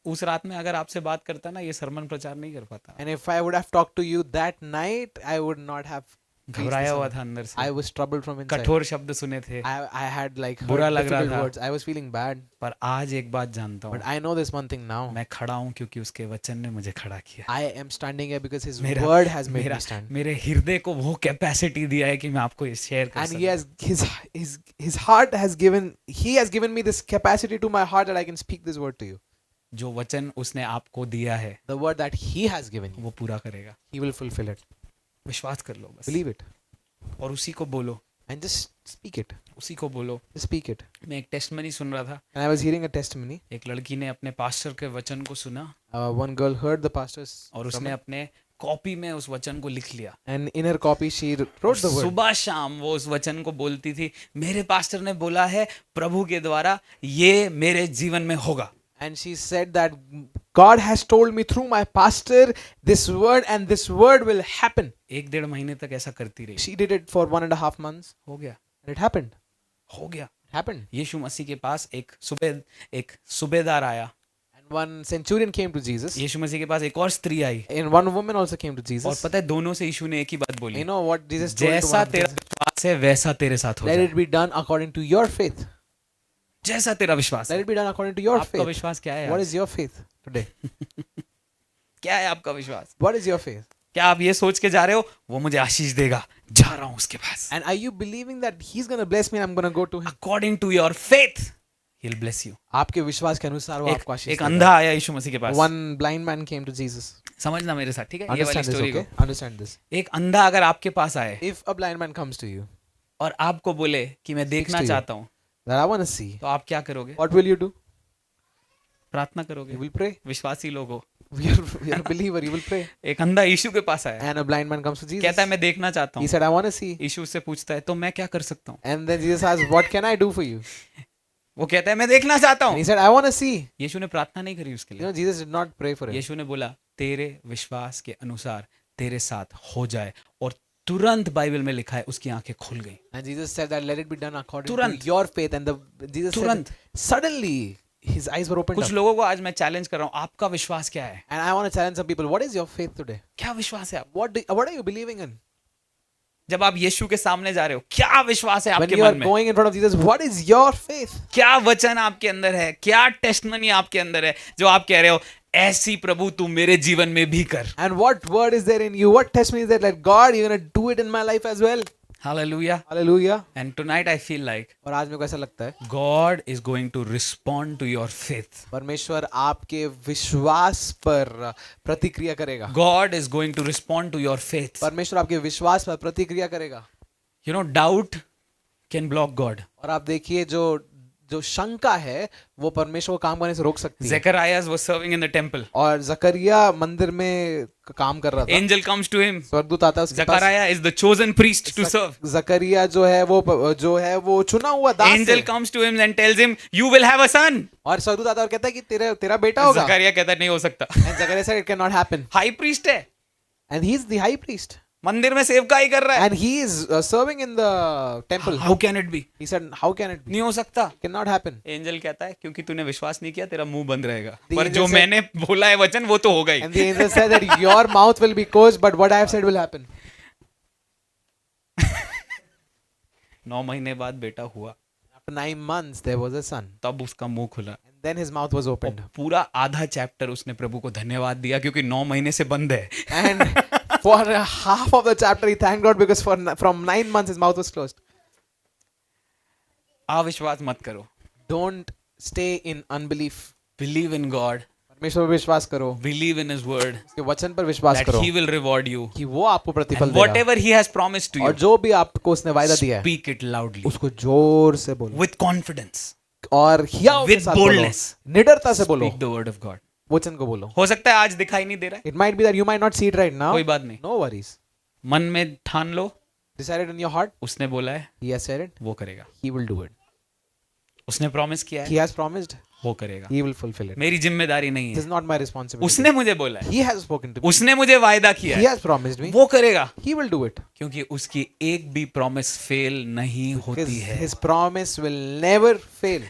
उस रात में अगर आपसे बात करता ना, ये सरमन प्रचार नहीं कर पाता। And if I would have talked to you that night, I would not have preached the घबराया हुआ sermon. था अंदर से, I was troubled from inside. कठोर शब्द सुने थे, I had like बुरा heard लग रहा difficult था। words. I was feeling bad. पर आज एक बात जानता But हूँ, I know this one thing now. मैं खड़ा हूँ क्योंकि उसके वचन ने मुझे खड़ा किया। I am standing here because His मेरा- word has made मेरा me stand. मेरे हृदय को वो कैपेसिटी दिया है कि मैं आपको ये शेयर कर And He सकूं। has His heart has given He has given me this capacity to my heart that I can speak this word to you. जो वचन उसने आपको दिया है The word that He has given you, वो पूरा करेगा। He will fulfill it. विश्वास कर लो बस, Believe it और उसी को बोलो, and just speak it. उसी को बोलो। Just speak it. मैं एक टेस्टमनी सुन रहा था, And I was hearing a testimony. एक लड़की ने अपने पास्टर के वचन को सुना One girl heard the pastor's और उसने sermon, अपने कॉपी में उस वचन को लिख लिया। and in her copy she wrote the word. सुबह शाम वो उस वचन को बोलती थी, मेरे पास्टर ने बोला है प्रभु के द्वारा ये मेरे जीवन में होगा। And she said that God has told me through my pastor this word, and this word will happen. 1-1.5 महीने तक ऐसा करती रही। She did it for 1.5 months, हो गया, and it happened. हो गया। It happened. यीशु मसीह के पास एक सूबेदार आया, And one centurion came to Jesus, यीशु मसीह के पास एक और स्त्री आई, and one woman also came to और Jesus. पता है दोनों से यीशु ने एक ही बात बोली, You know what Jesus told to जैसा one of तेरा them? विश्वास है वैसा तेरे साथ हो Let जाए। it be done according to your faith. जैसा तेरा विश्वास Let है। it be done according to your आपका faith. विश्वास क्या है What आज? is your faith today? क्या है आपका विश्वास? What is your faith? क्या आप ये सोच के जा रहे हो वो मुझे आशीष देगा, जा रहा हूं उसके पास? And are you believing that He's going to bless me and I'm going to go to Him? According to your faith, he'll bless you. आपके विश्वास के अनुसार वो आपको आशीष एक देगा. अंधा आया यीशु मसीह के पास। One blind man came to Jesus. समझना मेरे साथ, ठीक है? ये वाली Understand this, स्टोरी okay? को। Understand this. एक अंधा अगर आपके पास आए If a blind man comes to you, और आपको बोले कि मैं देखना to you. चाहता हूँ, that I want to see, तो आप क्या करोगे? what will you do? प्रार्थना करोगे। You will pray. विश्वासी लोग हो। You're a believer, you will pray. एक अंधा यीशु के पास आया, And a blind man comes to Jesus. कहता है मैं देखना चाहता He हूँ। said, I want to see. यीशु उससे पूछता है तो मैं क्या कर सकता हूँ? And then Jesus asked, what can I do for you? वो कहता है मैं देखना चाहता And हूँ। he said, I want to see. यीशु ने प्रार्थना नहीं करी उसके You लिए। know, Jesus did not pray for him. यीशु ने बोला तेरे विश्वास के अनुसार तेरे साथ हो जाए, और तुरंत बाइबल में लिखा है उसकी आंखें खुल गई। And Jesus said that let it be done according तुरंत। to your faith. And Jesus said, तुरंत। suddenly his eyes were opened कुछ up. लोगों को आज मैं चैलेंज कर रहा हूँ, आपका विश्वास क्या है? And I want to challenge some people. What is your faith today? क्या विश्वास है आप? What are you believing in? जब आप यीशु के सामने जा रहे हो, क्या विश्वास है When आपके you are मन में? going in front of Jesus, what is your faith? क्या वचन आपके अंदर है? क्या टेस्टमनी आपके अंदर है जो आप कह रहे हो ऐसी प्रभु तू मेरे जीवन में भी कर? And what word is there in you? What testimony is there? Like, God, you're going to do it in my life as well. Hallelujah. Hallelujah. And tonight I feel like और आज मेरे को ऐसा लगता है God is going to respond to your faith. परमेश्वर आपके विश्वास पर प्रतिक्रिया करेगा. God is going to respond to your faith. परमेश्वर आपके विश्वास पर प्रतिक्रिया करेगा. You know, doubt can block God. और आप देखिए जो शंका है वो परमेश्वर को काम करने से रोक सकती है. Zacharias was serving in the temple. और जकरिया मंदिर में काम कर रहा था. Angel comes to him. स्वर्गदूत आता है उसके पास. Zachariah is the chosen priest to serve. जकरिया जो है वो चुना हुआ दास Angel है. comes to him and tells him, "You will have a son." और स्वर्गदूत आता है और कहता है कि तेरा बेटा होगा. Zachariah कहता है नहीं हो सकता. And Zachariah said it cannot happen. High priest है, And he is the high priest. मंदिर में सेवकाई कर रहा है. And he is serving in the temple. How can it be? He said, how can it be? नहीं हो सकता. Cannot happen. एंजल कहता है क्योंकि तूने विश्वास नहीं किया तेरा मुंह बंद रहेगा, The पर angel जो said- मैंने बोला है वचन वो तो होगा ही. And the angel said that your mouth will be closed, but what I have said will happen. 9 महीने बाद बेटा हुआ, After 9 months, there was a son. तब उसका मुंह खुला. And then his mouth was और opened. पूरा आधा चैप्टर उसने प्रभु को धन्यवाद दिया क्योंकि 9 महीने से बंद है. And for half of the chapter, he thanked God because from 9 months, his mouth was closed. अविश्वास मत करो. Don't stay in unbelief. Believe in God. परमेश्वर पर विश्वास करो, believe in his word, उसके वचन पर विश्वास that करो he will reward you, कि वो आपको प्रतिफल and देगा, whatever he has promised to और you, जो भी आपको उसने वायदा दिया है speak it loudly उसको जोर से बोलो with confidence, और हियाव के with साथ बोलो, boldness. निडरता से बोलो, speak the word of God. वचन को बोलो. हो सकता है आज दिखाई नहीं दे रहा है, It might be that you might not see it right now. कोई बात नहीं, No worries. मन में ठान लो, Decided in your heart. उसने बोला है He has said it. वो करेगा, He will do it. उसने प्रॉमिस किया He है has promised. वो करेगा, He will fulfill it. मेरी जिम्मेदारी नहीं This है, is not my responsibility. उसने मुझे बोला है, He has spoken to me. उसने मुझे वायदा किया He है, has promised me. वो करेगा, He will do it. क्योंकि उसकी एक भी प्रॉमिस फेल नहीं Because होती है. his promise will never fail.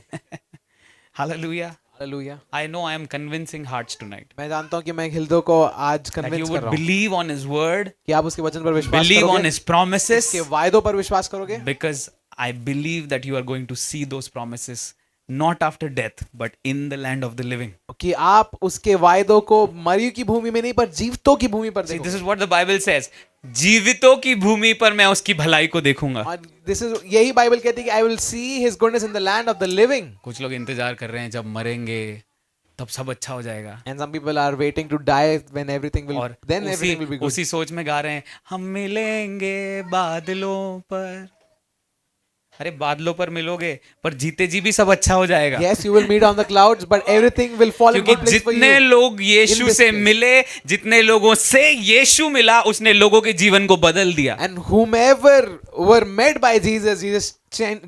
Hallelujah. Hallelujah. I know I am convincing hearts tonight मैं जानता हूँ कि मैं हिल्दो को आज that you कन्विंस कर would रहा हूँ believe on his word, कि आप उसके वचन पर विश्वास believe on करोगे, his promises, उसके वायदों पर विश्वास करोगे, because I believe that you are going to see those promises not after death but in the land of the living. कि आप उसके वायदों को मरियों की भूमि में नहीं पर जीवितों की भूमि पर See, this देखोगे. is what the Bible says. जीवितों की भूमि पर मैं उसकी भलाई को देखूंगा. और this is यही बाइबल कहती है कि I will see his goodness in the land of the living. कुछ लोग इंतजार कर रहे हैं जब मरेंगे तब सब अच्छा हो जाएगा, And some people are waiting to die when everything will, और then everything will be good. उसी सोच में गा रहे हैं हम मिलेंगे बादलों पर. अरे बादलों पर मिलोगे पर जीते जी भी सब अच्छा हो जाएगा. Yes, you will meet on the clouds, but everything will fall in क्योंकि good place for जितने you. लोग यीशु this से place. मिले, जितने लोगों से यीशु मिला, उसने लोगों के जीवन को बदल दिया. And whomever were met by Jesus, Jesus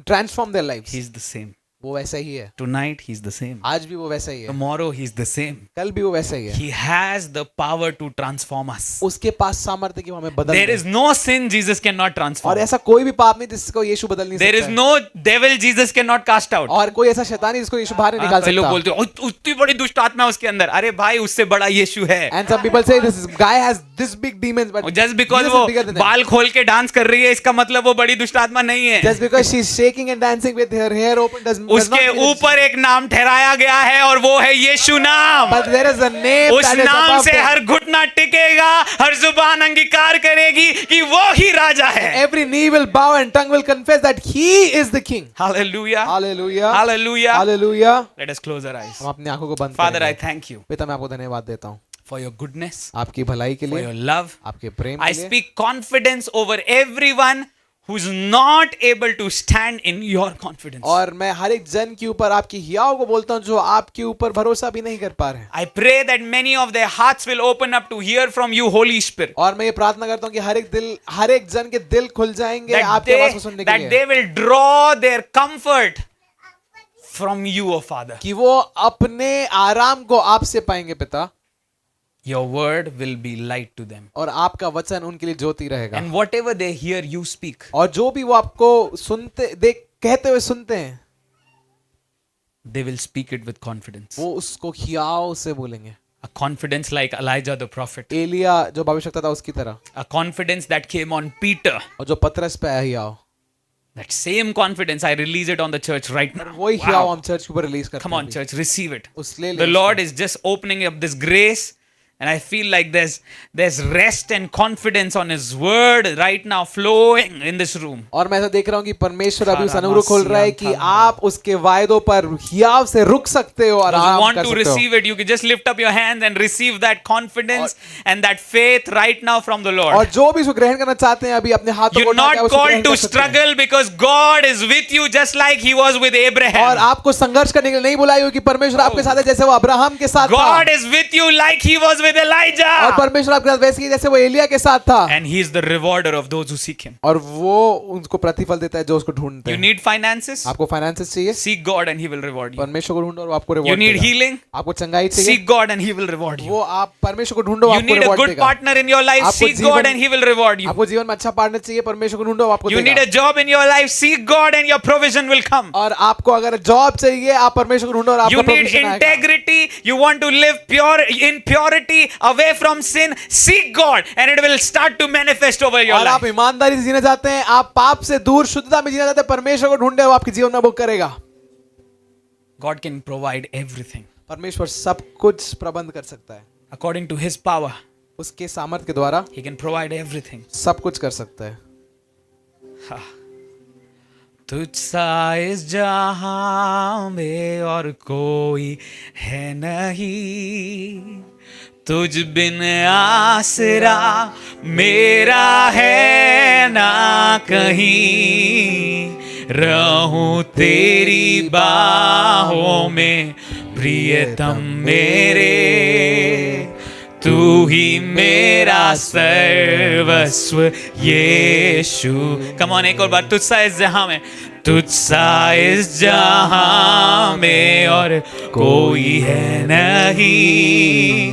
transformed their lives. He is the same. वो वैसा ही है. Tonight he is the same. आज भी वो वैसा ही है. Tomorrow he is the same. कल भी वो वैसा ही है. He has the power to transform us. उसके पास सामर्थ्य कि वो हमें बदल There they. is no sin Jesus cannot transform. और ऐसा कोई भी पाप नहीं जिसको यीशु बदल नहीं There is सकता. no devil Jesus cannot cast out. और कोई ऐसा शैतान नहीं जिसको यीशु बाहर नहीं निकाल कई लोग सकता. बोलते हैं उतनी बड़ी दुष्ट आत्मा है उसके अंदर. अरे भाई उससे बड़ा यीशु है. And some people say this guy has this big demons, but Just because Jesus वो is bigger than them. बाल खोल के डांस कर रही है इसका मतलब वो बड़ी दुष्ट आत्मा नहीं है. Just because she's shaking and dancing with her hair open does not उसके mean it's- ऊपर एक नाम ठहराया गया है और वो है यीशु नाम. But there is a name उस that is नाम above से them. हर घुटना टिकेगा, हर जुबान अंगीकार करेगी कि वो ही राजा है. Every knee will bow and tongue will confess that he is the king. Hallelujah. Hallelujah. Hallelujah. Hallelujah. Let us close our eyes. हम अपनी आंखों को बंद Father, I करेंगे. thank you पिता मैं आपको धन्यवाद देता हूँ for your goodness, आपकी भलाई के for लिए, your love. आपके प्रेम I के लिए. speak confidence over everyone who's not able to stand in your confidence. और मैं हर एक जन के ऊपर आपकी हियाव को बोलता हूँ जो आपके ऊपर भरोसा भी नहीं कर पा रहे हैं. I pray that many of their hearts will open up to hear from you, Holy Spirit. और मैं ये प्रार्थना करता हूँ कि हर एक जन के दिल खुल जाएंगे That आपकी आवाज को सुनने के that लिए, they will draw their comfort from you, O Father. कि वो अपने आराम को आपसे पाएंगे पिता, Your word will be light to them. और आपका वचन उनके लिए ज्योति रहेगा. And whatever they hear you speak, और जो भी वो आपको कहते हुए सुनते हैं they will speak it with confidence. वो उसको हियाव से बोलेंगे. A confidence like Elijah the prophet. Elia जो भविष्यवक्ता था उसकी तरह, A confidence that came on Peter. और जो पतरस पे आया हियाव, That same confidence, I release it on the church right now. वही हियाव हम चर्च के ऊपर रिलीज करते Come on, हैं. church, receive it. उस ले The Lord is just opening up this grace, and I feel like there's rest and confidence on His word right now flowing in this room. और मैं ऐसा देख रहा हूँ कि परमेश्वर अभी उस अनुग्रह खोल रहा है कि आप उसके वायदों पर हियाव से रुक सकते हो और Those who आराम want कर to सकते हो. receive it, you can just lift up your hands and receive that confidence and that faith right now from the Lord. और जो भी इसको ग्रहण करना चाहते हैं अभी अपने हाथों को You're उठा के not उसको ग्रहण called to कर सकते हैं. struggle because God is with you just like He was with और Abraham. आपको संघर्ष करने के लिए नहीं बुलाया कि परमेश्वर आपके साथ है जैसे वो अब्राहम के साथ था, God is with you like He was with और Elijah. परमेश्वर आपके साथ वैसे ही जैसे वो एलिया के साथ था, And He is the rewarder of those who seek Him. और वो उनको प्रतिफल देता है जो उसको ढूंढते You हैं. need finances? आपको फाइनेंसेस चाहिए, Seek God and He will reward you. परमेश्वर को ढूंढो और वो आपको You रिवॉर्ड need देगा. healing? आपको चंगाई चाहिए, Seek God and He will reward you. वो आप परमेश्वर को ढूंढो, You आपको need a रिवॉर्ड good देगा. partner in your life. आपको Seek जीवन- God and He will reward you. आपको जीवन में अच्छा पार्टनर चाहिए, परमेश्वर को ढूंढो, आपको You need देगा. a job in your life. Seek God and your provision will come. और आपको अगर जॉब चाहिए, आप परमेश्वर को ढूंढो और आपका You need प्रोविजन आएगा. integrity. You want to live pure in purity, away from sin. Seek God, and it will start to manifest over your और आप life. ईमानदारी से जीना चाहते हैं, आप पाप से दूर शुद्धता में जीना चाहते हैं, परमेश्वर को ढूंढे, वो आपके जीवन में वो करेगा. God can provide everything परमेश्वर सब कुछ प्रबंध कर सकता है, according to His power. उसके सामर्थ्य के द्वारा He can provide everything. सब कुछ कर सकता है. तुझसा इस जहां में और कोई है नहीं, तुझ बिन आसरा मेरा है ना कहीं, रहूं तेरी बाहों में प्रियतम मेरे, तू ही मेरा सर्वस्व यीशु। कम ऑन एक और बार, तुझसा इस जहां में, तुझसा इस जहां में और कोई है नहीं,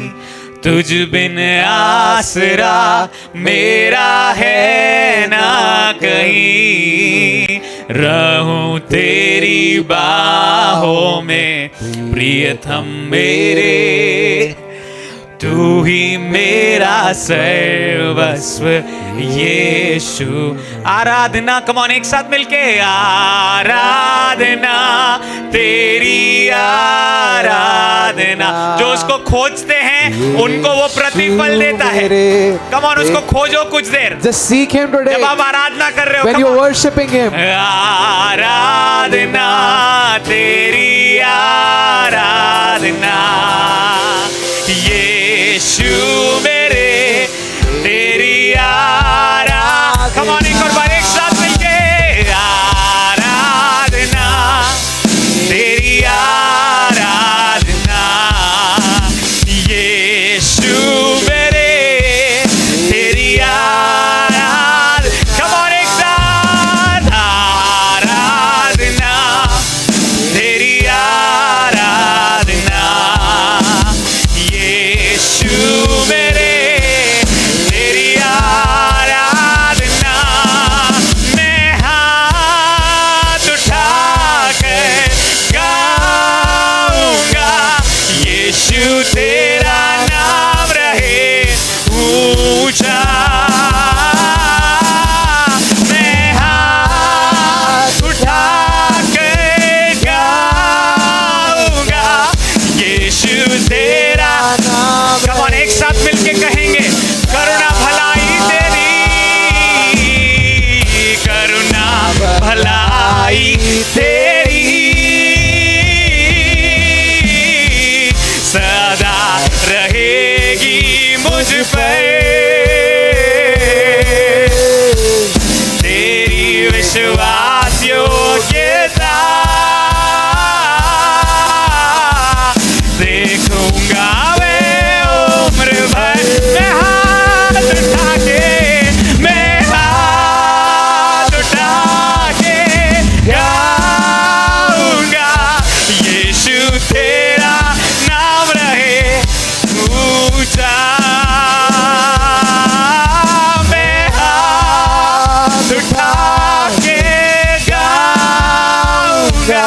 तुझ बिन आसरा मेरा है ना कहीं, रहूं तेरी बाहों में प्रियतम मेरे, तू ही मेरा सर्वस्व यीशु। आराधना, कम ऑन एक साथ मिलके, आराधना तेरी आराधना। जो उसको खोजते हैं उनको वो प्रतिफल देता है। कम ऑन, उसको खोजो कुछ देर, Just seek him today. जब आप आराधना कर रहे हो, When come you're on. worshiping him. आराधना तेरी आराधना, यीशु मेरे तेरी आराधना। कम ऑन एक और बार एक साथ मिलके, आराधना तेरी आराधना, यीशु मेरे तेरी आराधना। कम ऑन एक साथ, आराधना तेरी आराधना, यीशु मेरे तेरी आराधना। मैं हाथ उठाकर गाऊंगा, यीशु तेरा नाम रहे ऊंचा। मैं हाथ उठाकर गाऊंगा, यीशु तेरा नाम। कम ऑन एक साथ मिलके कहेंगे, करुणा भलाई तेरी, करुणा भलाई तेरी सदा रहेगी मुझ पर, तेरी विश्वास योग्यता देखूंगा मैं उम्र भर। मैं हाथ उठा के, मैं हाथ उठा के गाऊंगा, यीशु तेरा नाम रहे ऊंचा। मैं हाथ उठा के गाऊंगा,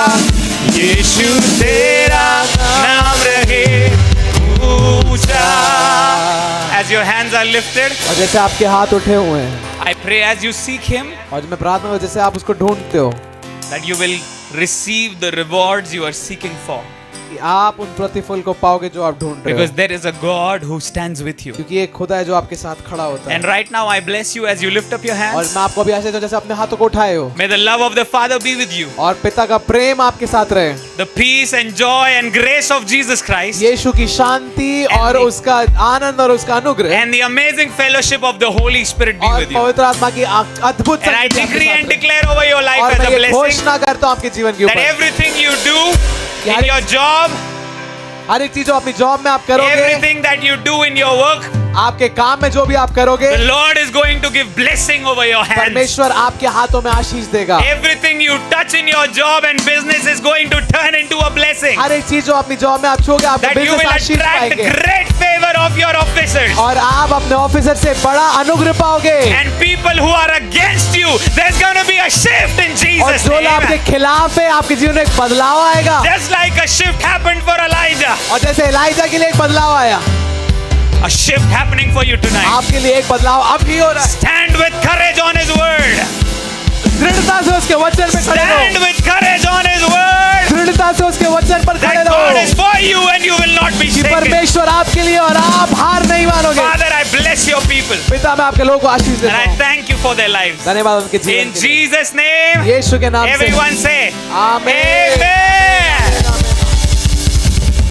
यीशु तेरा नाम रहे ऊंचा। As your hands are lifted, और जैसे आपके हाथ उठे हुए हैं, I pray as you seek him और मैं प्रार्थना में जैसे आप उसको ढूंढते हो, that you will receive the rewards you are seeking for, कि आप उन प्रतिफल को पाओगे जो आप ढूंढ रहे because हो, there is a God who stands with you. क्योंकि एक खुदा है जो आपके साथ खड़ा होता है। And right now I bless you as you lift up your और hands. मैं आपको अभी ऐसे जैसे अपने हाथों को उठाए हो, May the love of the Father be with you. और पिता का प्रेम आपके साथ रहे, The peace and joy and grace of Jesus Christ यीशु की शांति और उसका आनंद और उसका अनुग्रह and the amazing fellowship of the Holy Spirit be और with you. पवित्र आत्मा की अद्भुत And I संगति आपके decree साथ and रहे। declare over your life और as मैं a ये blessing घोषणा करता हूँ आपके जीवन के that ऊपर, everything you do in यार- your job, हर एक चीज जो अपनी जॉब में आप करोगे, everything that you do in your work, आपके काम में जो भी आप करोगे, the Lord is going to give blessing over your hands. परमेश्वर आपके हाथों में आशीष देगा। Everything you touch in your job and business is going to turn into a blessing. हर एक चीज जो अपनी जॉब में आप छूओगे, आपके That you business will Ashish attract पाएंगे, great favor of your officers. और आप अपने ऑफिसर से बड़ा अनुग्रह पाओगे, And people who are against you, there's going to be a shift in और Jesus' जो लोग आपके name. खिलाफ है, आपके जीवन में एक बदलाव आएगा। Just like a shift happened for Elijah, और जैसे एलाइजा के लिए एक बदलाव आया, a shift happening for you tonight. आपके लिए एक बदलाव अब भी हो रहा है। Stand with courage on His word. दृढ़ता से उसके वचन पे खड़े Stand रहो, with courage on His word. दृढ़ता से उसके वचन पर खड़े That God is रहो for you and you will not be कि shaken. परमेश्वर आपके लिए और आप हार नहीं मानोगे। Father, I bless bless your people. पिता मैं आपके लोगों को आशीष And देता I हूँ। thank you for their lives. धन्यवाद उनके जीवन In के लिए। Jesus' name, यीशु के नाम से everyone say, आमीन। Amen.